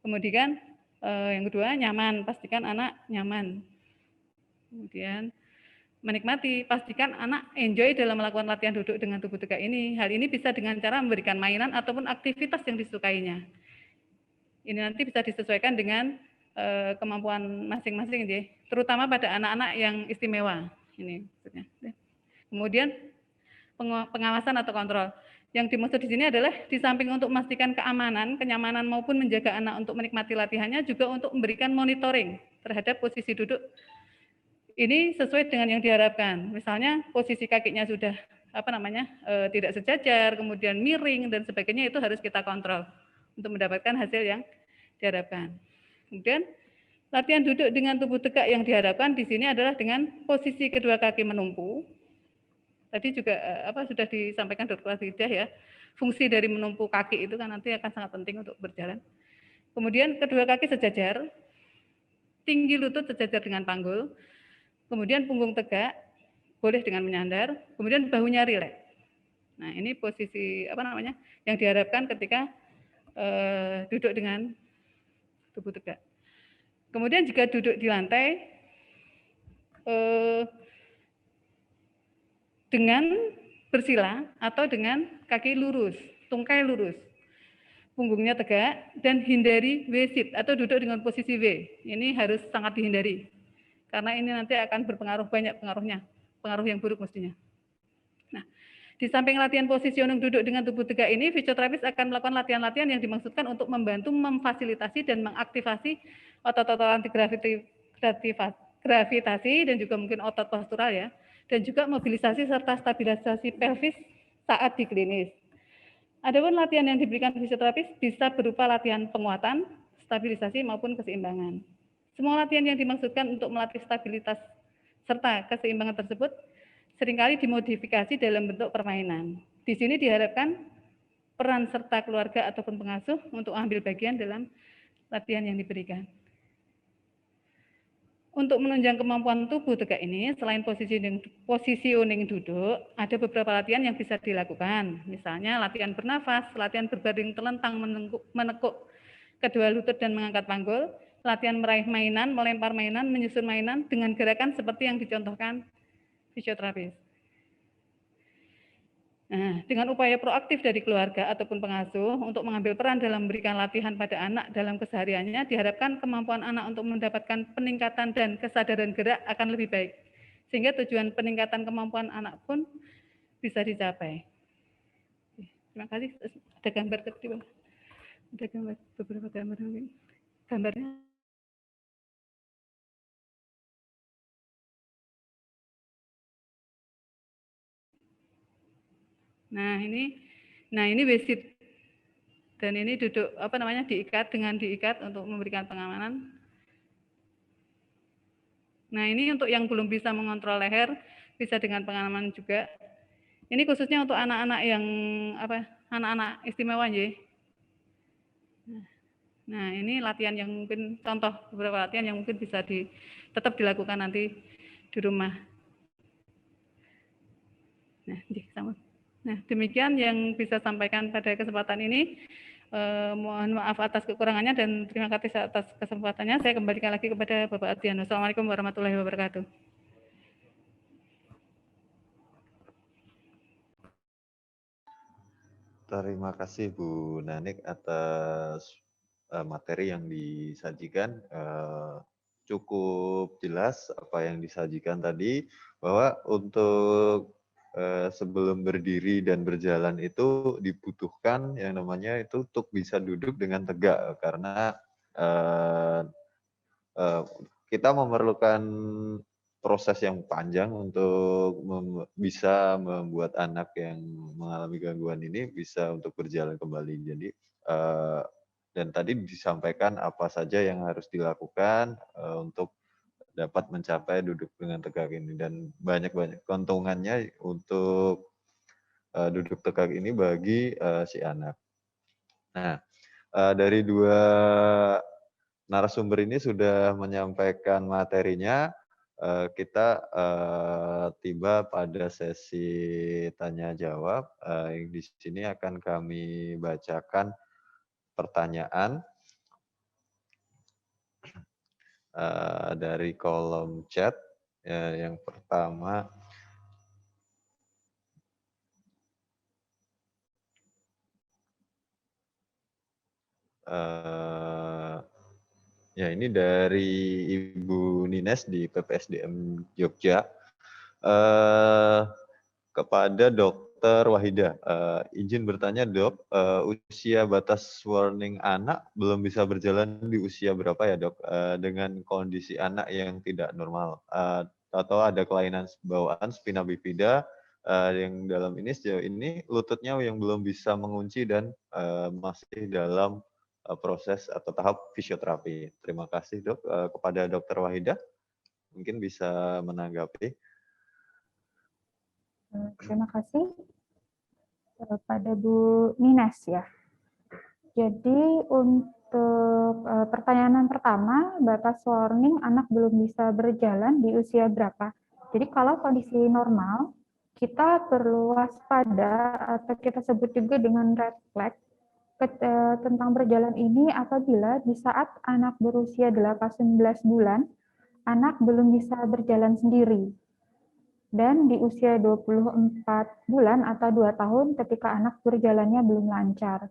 Kemudian yang kedua, nyaman, pastikan anak nyaman. Kemudian menikmati, pastikan anak enjoy dalam melakukan latihan duduk dengan tubuh tegak ini. Hal ini bisa dengan cara memberikan mainan ataupun aktivitas yang disukainya. Ini nanti bisa disesuaikan dengan kemampuan masing-masing, terutama pada anak-anak yang istimewa. Ini maksudnya. Kemudian pengawasan atau kontrol. Yang dimaksud di sini adalah di samping untuk memastikan keamanan, kenyamanan maupun menjaga anak untuk menikmati latihannya, juga untuk memberikan monitoring terhadap posisi duduk. Ini sesuai dengan yang diharapkan. Misalnya posisi kakinya sudah tidak sejajar, kemudian miring dan sebagainya, itu harus kita kontrol untuk mendapatkan hasil yang diharapkan. Kemudian latihan duduk dengan tubuh tegak yang diharapkan di sini adalah dengan posisi kedua kaki menumpu. Tadi juga sudah disampaikan Dr. Azidah, ya. Fungsi dari menumpu kaki itu kan nanti akan sangat penting untuk berjalan. Kemudian kedua kaki sejajar, tinggi lutut sejajar dengan panggul. Kemudian punggung tegak, boleh dengan menyandar. Kemudian bahunya rileks. Nah, ini posisi yang diharapkan ketika duduk dengan tubuh tegak. Kemudian jika duduk di lantai dengan bersila atau dengan kaki lurus, tungkai lurus, punggungnya tegak, dan hindari W-sit atau duduk dengan posisi W. Ini harus sangat dihindari karena ini nanti akan berpengaruh banyak pengaruhnya, pengaruh yang buruk mestinya. Nah, di samping latihan positioning duduk dengan tubuh tegak ini, fisioterapis akan melakukan latihan-latihan yang dimaksudkan untuk membantu memfasilitasi dan mengaktifasi otot-otot anti gravitasi dan juga mungkin otot postural, ya, dan juga mobilisasi serta stabilisasi pelvis saat di klinis. Adapun latihan yang diberikan fisioterapis bisa berupa latihan penguatan, stabilisasi maupun keseimbangan. Semua latihan yang dimaksudkan untuk melatih stabilitas serta keseimbangan tersebut seringkali dimodifikasi dalam bentuk permainan. Di sini diharapkan peran serta keluarga ataupun pengasuh untuk ambil bagian dalam latihan yang diberikan. Untuk menunjang kemampuan tubuh tegak ini, selain positioning duduk, ada beberapa latihan yang bisa dilakukan. Misalnya latihan bernafas, latihan berbaring telentang menekuk kedua lutut dan mengangkat panggul, latihan meraih mainan, melempar mainan, menyusun mainan dengan gerakan seperti yang dicontohkan fisioterapis. Nah, dengan upaya proaktif dari keluarga ataupun pengasuh untuk mengambil peran dalam memberikan latihan pada anak dalam kesehariannya, diharapkan kemampuan anak untuk mendapatkan peningkatan dan kesadaran gerak akan lebih baik. Sehingga tujuan peningkatan kemampuan anak pun bisa dicapai. Terima kasih. Ada gambar tadi, Pak. Ada gambar, beberapa gambar. Gambarnya. Nah, ini wasit. Dan ini duduk diikat untuk memberikan pengamanan. Nah, ini untuk yang belum bisa mengontrol leher, bisa dengan pengalaman juga. Ini khususnya untuk anak-anak yang anak-anak istimewa ya. Nah, ini latihan yang mungkin contoh beberapa latihan yang mungkin bisa tetap dilakukan nanti di rumah. Nah, demikian yang bisa sampaikan pada kesempatan ini. Mohon maaf atas kekurangannya dan terima kasih atas kesempatannya. Saya kembalikan lagi kepada Bapak Ardiano. Assalamualaikum warahmatullahi wabarakatuh. Terima kasih Bu Nanik atas materi yang disajikan. Cukup jelas apa yang disajikan tadi, bahwa untuk sebelum berdiri dan berjalan itu dibutuhkan yang namanya itu untuk bisa duduk dengan tegak, karena kita memerlukan proses yang panjang untuk bisa membuat anak yang mengalami gangguan ini bisa untuk berjalan kembali. Jadi dan tadi disampaikan apa saja yang harus dilakukan untuk dapat mencapai duduk dengan tegak ini, dan banyak keuntungannya untuk duduk tegak ini bagi si anak. Nah, dari dua narasumber ini sudah menyampaikan materinya. Kita tiba pada sesi tanya jawab. Yang di sini akan kami bacakan pertanyaan dari kolom chat. Yang pertama, ya ini dari Ibu Nines di PPSDM Jogja. Kepada Dokter Wahida, izin bertanya Dok, usia batas warning anak belum bisa berjalan di usia berapa ya Dok? Dengan kondisi anak yang tidak normal, atau ada kelainan bawaan spina bifida yang dalam ini sejauh ini lututnya yang belum bisa mengunci dan masih dalam proses atau tahap fisioterapi. Terima kasih Dok. Kepada Dokter Wahida, mungkin bisa menanggapi. Terima kasih pada Bu Nines ya. Jadi untuk pertanyaan pertama, batas warning anak belum bisa berjalan di usia berapa? Jadi kalau kondisi normal, kita perlu waspada atau kita sebut juga dengan red flag tentang berjalan ini apabila di saat anak berusia 18 bulan, anak belum bisa berjalan sendiri. Dan di usia 24 bulan atau 2 tahun ketika anak berjalannya belum lancar.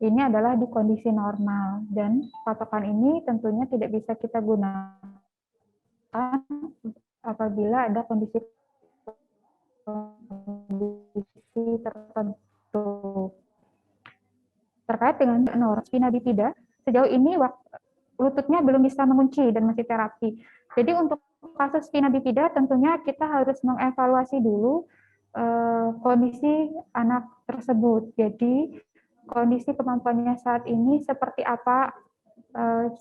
Ini adalah di kondisi normal, dan patokan ini tentunya tidak bisa kita gunakan apabila ada kondisi tertentu. Terkait dengan spina bifida, sejauh ini lututnya belum bisa mengunci dan masih terapi. Jadi untuk kasus spina bifida tentunya kita harus mengevaluasi dulu kondisi anak tersebut. Jadi kondisi kemampuannya saat ini seperti apa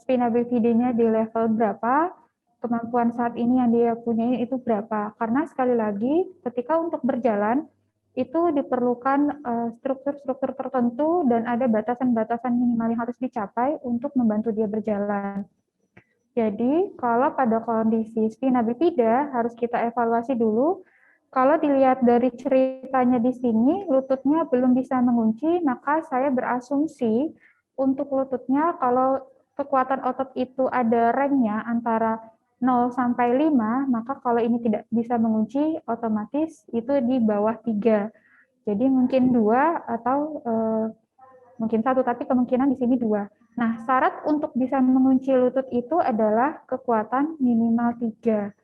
spina bifida-nya di level berapa, kemampuan saat ini yang dia punya itu berapa. Karena sekali lagi, ketika untuk berjalan, itu diperlukan struktur-struktur tertentu dan ada batasan-batasan minimal yang harus dicapai untuk membantu dia berjalan. Jadi, kalau pada kondisi spina bifida, harus kita evaluasi dulu. Kalau dilihat dari ceritanya di sini, lututnya belum bisa mengunci, maka saya berasumsi untuk lututnya, kalau kekuatan otot itu ada range-nya antara 0 sampai 5, maka kalau ini tidak bisa mengunci, otomatis itu di bawah 3. Jadi mungkin 2 atau mungkin 1, tapi kemungkinan di sini 2. Nah, syarat untuk bisa mengunci lutut itu adalah kekuatan minimal 3.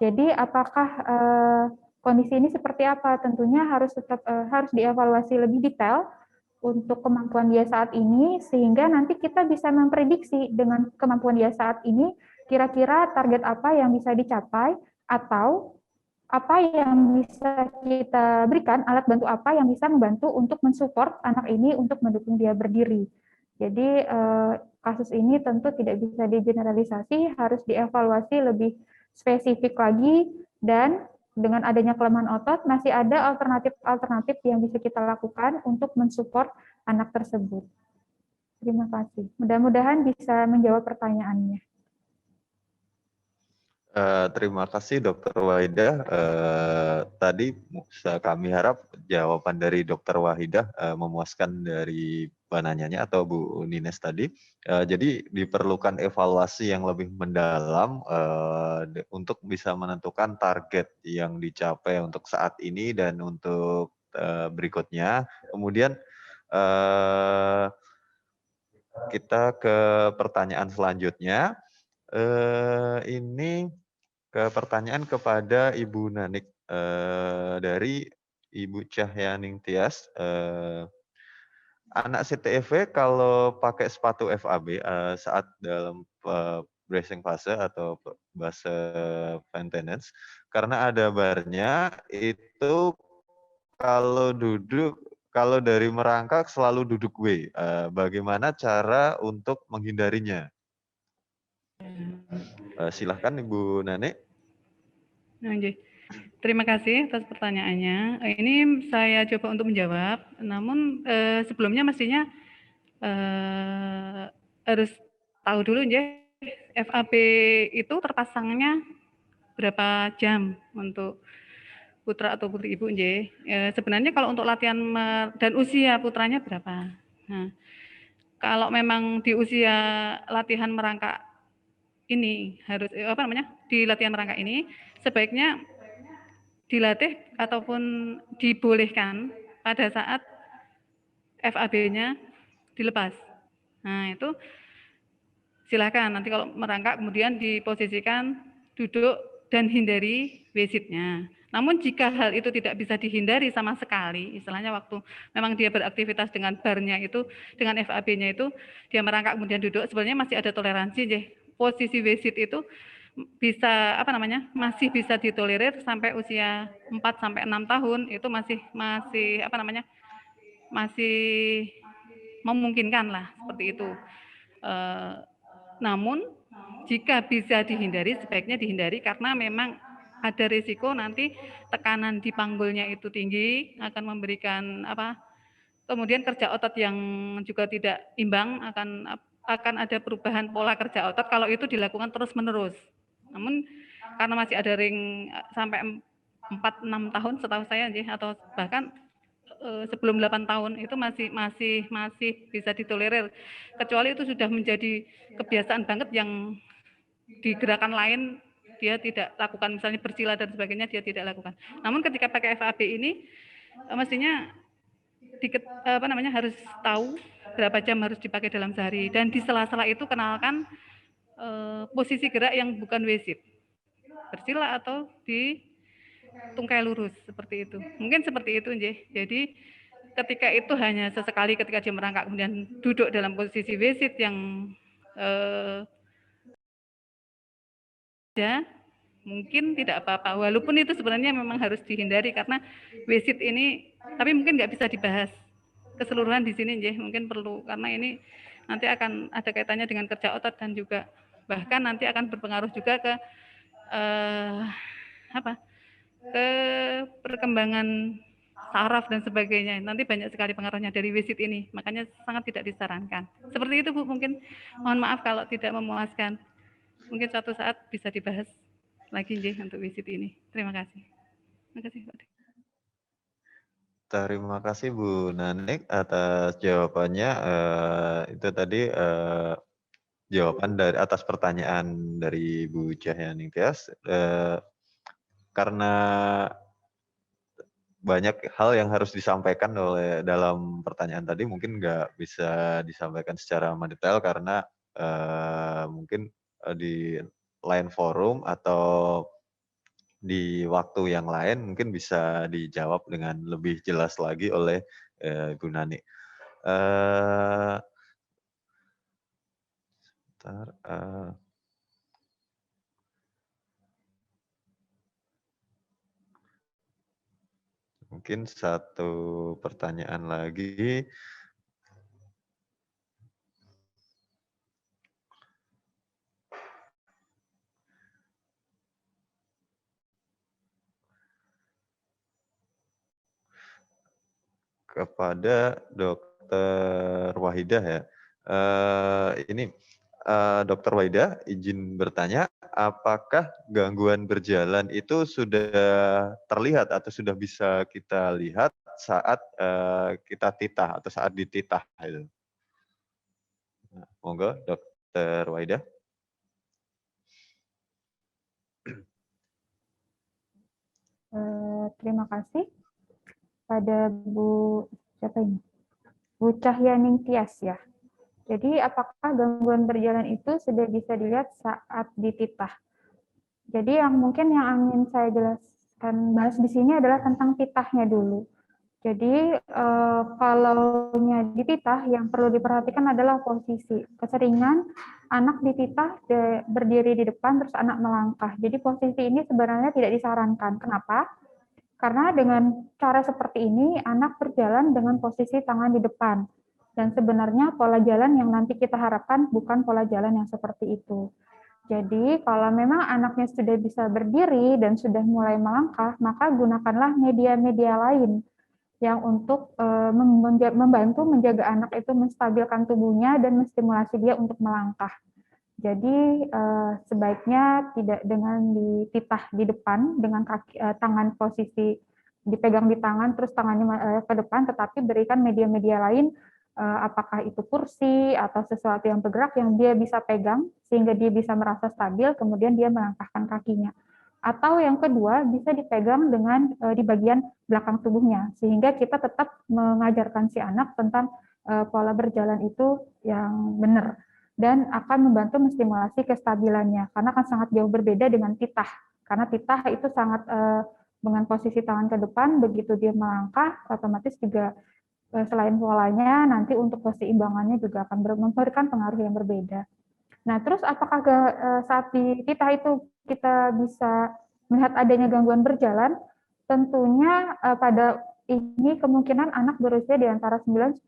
Jadi apakah kondisi ini seperti apa? Tentunya harus tetap harus dievaluasi lebih detail untuk kemampuan dia saat ini, sehingga nanti kita bisa memprediksi dengan kemampuan dia saat ini, kira-kira target apa yang bisa dicapai, atau apa yang bisa kita berikan, alat bantu apa yang bisa membantu untuk mensupport anak ini untuk mendukung dia berdiri. Jadi kasus ini tentu tidak bisa digeneralisasi, harus dievaluasi lebih spesifik lagi, dan dengan adanya kelemahan otot, masih ada alternatif-alternatif yang bisa kita lakukan untuk mensupport anak tersebut. Terima kasih. Mudah-mudahan bisa menjawab pertanyaannya. Terima kasih Dr. Wahidah. Tadi kami harap jawaban dari Dr. Wahidah memuaskan dari penanyanya atau Bu Nines tadi. Jadi diperlukan evaluasi yang lebih mendalam untuk bisa menentukan target yang dicapai untuk saat ini dan untuk berikutnya. Kemudian kita ke pertanyaan selanjutnya. Ini ke pertanyaan kepada Ibu Nanik dari Ibu Cahyaning Tias. Anak CTEV kalau pakai sepatu FAB saat dalam bracing fase atau fase maintenance, karena ada barnya, itu kalau dari merangkak selalu duduk W. Bagaimana cara untuk menghindarinya? Silahkan Ibu Nanik. Terima kasih atas pertanyaannya. Ini saya coba untuk menjawab, namun sebelumnya mestinya harus tahu dulu ya, FAB itu terpasangnya berapa jam untuk putra atau putri ibu nggih. Sebenarnya kalau untuk latihan dan usia putranya berapa. Nah, kalau memang di usia latihan merangkak ini harus di latihan merangkak ini sebaiknya dilatih ataupun dibolehkan pada saat FAB-nya dilepas. Nah, itu silakan nanti kalau merangkak kemudian diposisikan duduk dan hindari W-sit-nya. Namun jika hal itu tidak bisa dihindari sama sekali, istilahnya waktu memang dia beraktivitas dengan barnya itu, dengan FAB-nya itu, dia merangkak kemudian duduk, sebenarnya masih ada toleransi, posisi W-sit itu bisa masih bisa ditolerir sampai usia 4 sampai 6 tahun, itu masih masih memungkinkan lah seperti itu. Namun jika bisa dihindari, sebaiknya dihindari karena memang ada risiko nanti tekanan di panggulnya itu tinggi, akan memberikan kemudian kerja otot yang juga tidak imbang, akan ada perubahan pola kerja otot kalau itu dilakukan terus-menerus. Namun karena masih ada ring sampai 4-6 tahun setahu saya atau bahkan sebelum 8 tahun itu masih bisa ditolerir, kecuali itu sudah menjadi kebiasaan banget yang di gerakan lain dia tidak lakukan, misalnya bersila dan sebagainya dia tidak lakukan. Namun ketika pakai FAB ini mestinya harus tahu berapa jam harus dipakai dalam sehari, dan di sela-sela itu kenalkan posisi gerak yang bukan W-sit, bersila atau di tungkai lurus seperti itu. Mungkin seperti itu, Jadi ketika itu hanya sesekali ketika dia merangkak kemudian duduk dalam posisi W-sit yang mungkin tidak apa-apa, walaupun itu sebenarnya memang harus dihindari karena W-sit ini, tapi mungkin nggak bisa dibahas keseluruhan di sini, mungkin perlu, karena ini nanti akan ada kaitannya dengan kerja otot dan juga bahkan nanti akan berpengaruh juga ke ke perkembangan saraf dan sebagainya. Nanti banyak sekali pengaruhnya dari wisit ini, makanya sangat tidak disarankan. Seperti itu Bu, mungkin mohon maaf kalau tidak memuaskan. Mungkin suatu saat bisa dibahas lagi untuk wisit ini. Terima kasih. Terima kasih Pak. Terima kasih Bu Nanik atas jawabannya. Itu tadi jawaban dari atas pertanyaan dari Bu Cahyaning Tias. Karena banyak hal yang harus disampaikan oleh dalam pertanyaan tadi, mungkin nggak bisa disampaikan secara mendetail karena mungkin di lain forum atau di waktu yang lain mungkin bisa dijawab dengan lebih jelas lagi oleh Ibu Nani. Mungkin satu pertanyaan lagi. Kepada Dokter Wahidah ya. Ini Dokter Wahidah izin bertanya, apakah gangguan berjalan itu sudah terlihat atau sudah bisa kita lihat saat kita titah atau saat dititah itu? Nah, monggo Dokter Wahidah. Terima kasih pada siapa ini? Bu Cahyaning Tias ya. Jadi apakah gangguan berjalan itu sudah bisa dilihat saat dititah? Jadi yang ingin saya jelaskan bahas di sini adalah tentang titahnya dulu. Jadi kalau dititah yang perlu diperhatikan adalah posisi. Keseringan anak dititah berdiri di depan terus anak melangkah. Jadi posisi ini sebenarnya tidak disarankan. Kenapa? Karena dengan cara seperti ini, anak berjalan dengan posisi tangan di depan. Dan sebenarnya pola jalan yang nanti kita harapkan bukan pola jalan yang seperti itu. Jadi, kalau memang anaknya sudah bisa berdiri dan sudah mulai melangkah, maka gunakanlah media-media lain yang untuk membantu menjaga anak itu menstabilkan tubuhnya dan menstimulasi dia untuk melangkah. Jadi sebaiknya tidak dengan dititah di depan dengan tangan posisi dipegang di tangan terus tangannya ke depan, tetapi berikan media-media lain, apakah itu kursi atau sesuatu yang bergerak yang dia bisa pegang sehingga dia bisa merasa stabil, kemudian dia melangkahkan kakinya. Atau yang kedua bisa dipegang dengan di bagian belakang tubuhnya sehingga kita tetap mengajarkan si anak tentang pola berjalan itu yang benar dan akan membantu menstimulasi kestabilannya karena akan sangat jauh berbeda dengan titah, karena titah itu sangat dengan posisi tangan ke depan, begitu dia melangkah otomatis juga selain polanya nanti untuk keseimbangannya juga akan memberikan pengaruh yang berbeda. Nah, terus apakah saat di titah itu kita bisa melihat adanya gangguan berjalan? Tentunya pada ini kemungkinan anak berusia di antara 9-10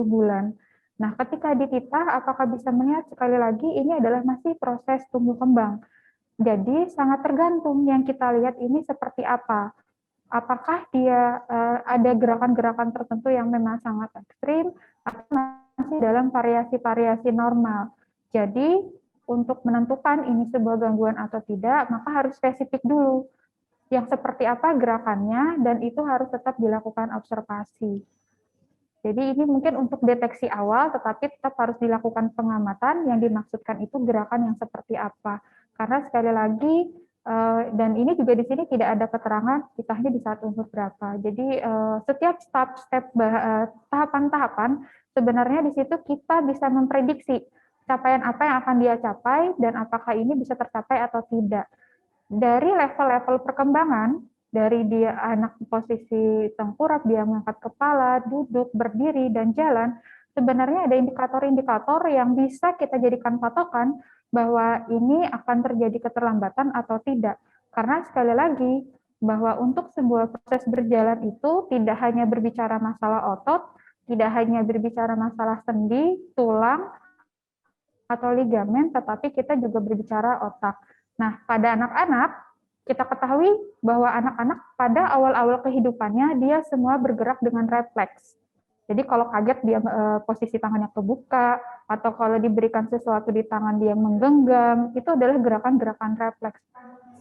bulan. Nah, ketika dititah, apakah bisa melihat sekali lagi ini adalah masih proses tumbuh kembang. Jadi sangat tergantung yang kita lihat ini seperti apa. Apakah dia ada gerakan-gerakan tertentu yang memang sangat ekstrim atau masih dalam variasi-variasi normal. Jadi untuk menentukan ini sebuah gangguan atau tidak, maka harus spesifik dulu. Yang seperti apa gerakannya dan itu harus tetap dilakukan observasi. Jadi ini mungkin untuk deteksi awal, tetapi tetap harus dilakukan pengamatan yang dimaksudkan itu gerakan yang seperti apa. Karena sekali lagi, dan ini juga di sini tidak ada keterangan titahnya di saat umur berapa. Jadi setiap step tahapan-tahapan, sebenarnya di situ kita bisa memprediksi capaian apa yang akan dia capai dan apakah ini bisa tercapai atau tidak. Dari level-level perkembangan, dari dia anak posisi tengkurap, dia mengangkat kepala, duduk, berdiri, dan jalan, sebenarnya ada indikator-indikator yang bisa kita jadikan patokan bahwa ini akan terjadi keterlambatan atau tidak. Karena sekali lagi, bahwa untuk sebuah proses berjalan itu tidak hanya berbicara masalah otot, tidak hanya berbicara masalah sendi, tulang, atau ligamen, tetapi kita juga berbicara otak. Nah, pada anak-anak, kita ketahui bahwa anak-anak pada awal-awal kehidupannya, dia semua bergerak dengan refleks. Jadi kalau kaget dia posisi tangannya kebuka, atau kalau diberikan sesuatu di tangan dia menggenggam, itu adalah gerakan-gerakan refleks.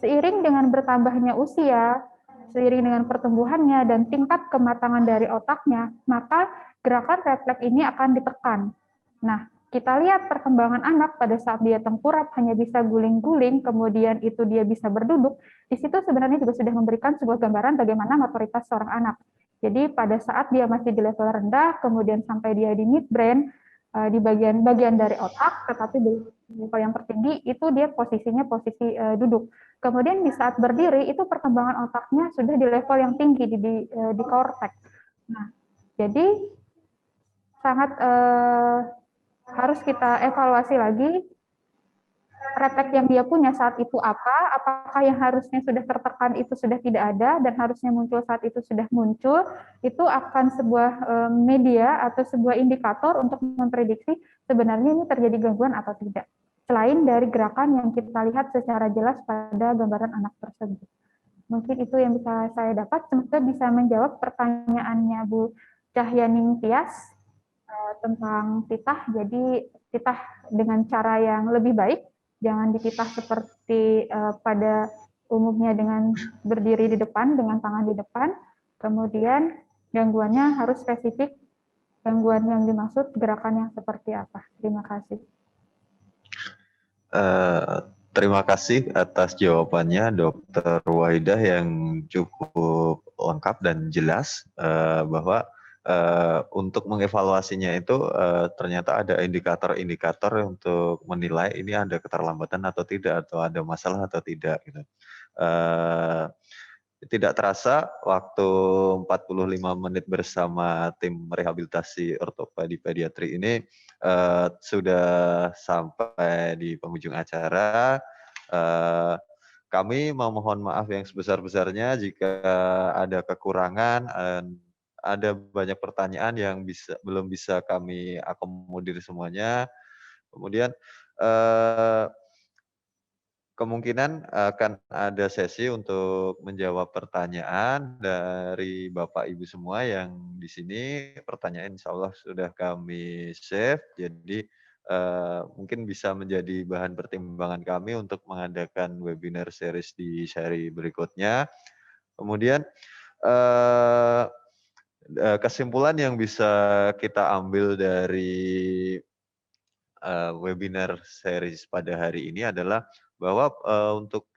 Seiring dengan bertambahnya usia, seiring dengan pertumbuhannya dan tingkat kematangan dari otaknya, maka gerakan refleks ini akan ditekan. Nah, kita lihat perkembangan anak pada saat dia tengkurap hanya bisa guling-guling, kemudian itu dia bisa berduduk, di situ sebenarnya juga sudah memberikan sebuah gambaran bagaimana motoritas seorang anak. Jadi pada saat dia masih di level rendah, kemudian sampai dia di midbrain, di bagian dari otak, tetapi di level yang tertinggi itu dia posisinya posisi duduk. Kemudian di saat berdiri itu perkembangan otaknya sudah di level yang tinggi di korteks. Nah, jadi sangat harus kita evaluasi lagi refleks yang dia punya saat itu apa, apakah yang harusnya sudah tertekan itu sudah tidak ada dan harusnya muncul saat itu sudah muncul, itu akan sebuah media atau sebuah indikator untuk memprediksi sebenarnya ini terjadi gangguan atau tidak. Selain dari gerakan yang kita lihat secara jelas pada gambaran anak tersebut. Mungkin itu yang bisa saya dapat, semoga bisa menjawab pertanyaannya Bu Cahyaning Tias tentang titah. Jadi titah dengan cara yang lebih baik, jangan dititah seperti pada umumnya dengan berdiri di depan, dengan tangan di depan. Kemudian gangguannya harus spesifik, gangguan yang dimaksud gerakan yang seperti apa. Terima kasih. Terima kasih atas jawabannya Dr. Wahidah yang cukup lengkap dan jelas bahwa untuk mengevaluasinya itu ternyata ada indikator-indikator untuk menilai ini ada keterlambatan atau tidak, atau ada masalah atau tidak. Gitu. Tidak terasa waktu 45 menit bersama tim rehabilitasi ortopedi pediatri ini sudah sampai di penghujung acara. Kami memohon maaf yang sebesar-besarnya jika ada kekurangan, ada banyak pertanyaan yang belum bisa kami akomodir semuanya. Kemudian kemungkinan akan ada sesi untuk menjawab pertanyaan dari Bapak Ibu semua yang di sini. Pertanyaan insya Allah sudah kami save, jadi mungkin bisa menjadi bahan pertimbangan kami untuk mengadakan webinar series di seri berikutnya. Kemudian kesimpulan yang bisa kita ambil dari webinar series pada hari ini adalah bahwa untuk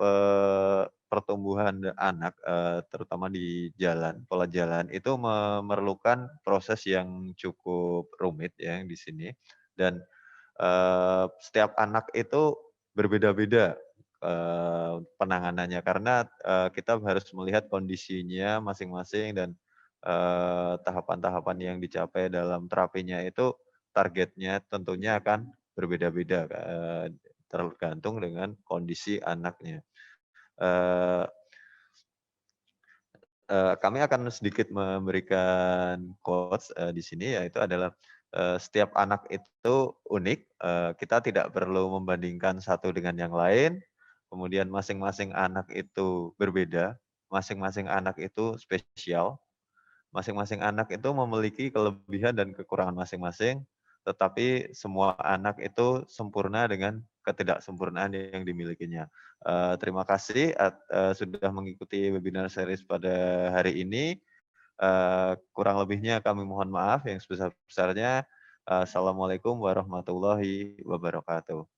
pertumbuhan anak, terutama di jalan, pola jalan itu memerlukan proses yang cukup rumit ya di sini, dan setiap anak itu berbeda-beda penanganannya karena kita harus melihat kondisinya masing-masing dan tahapan-tahapan yang dicapai dalam terapinya itu targetnya tentunya akan berbeda-beda tergantung dengan kondisi anaknya. Kami akan sedikit memberikan quotes di sini, yaitu adalah setiap anak itu unik, kita tidak perlu membandingkan satu dengan yang lain, kemudian masing-masing anak itu berbeda, masing-masing anak itu spesial, masing-masing anak itu memiliki kelebihan dan kekurangan masing-masing, tetapi semua anak itu sempurna dengan ketidaksempurnaan yang dimilikinya. Terima kasih sudah mengikuti webinar series pada hari ini. Kurang lebihnya kami mohon maaf yang sebesar-besarnya. Assalamualaikum warahmatullahi wabarakatuh.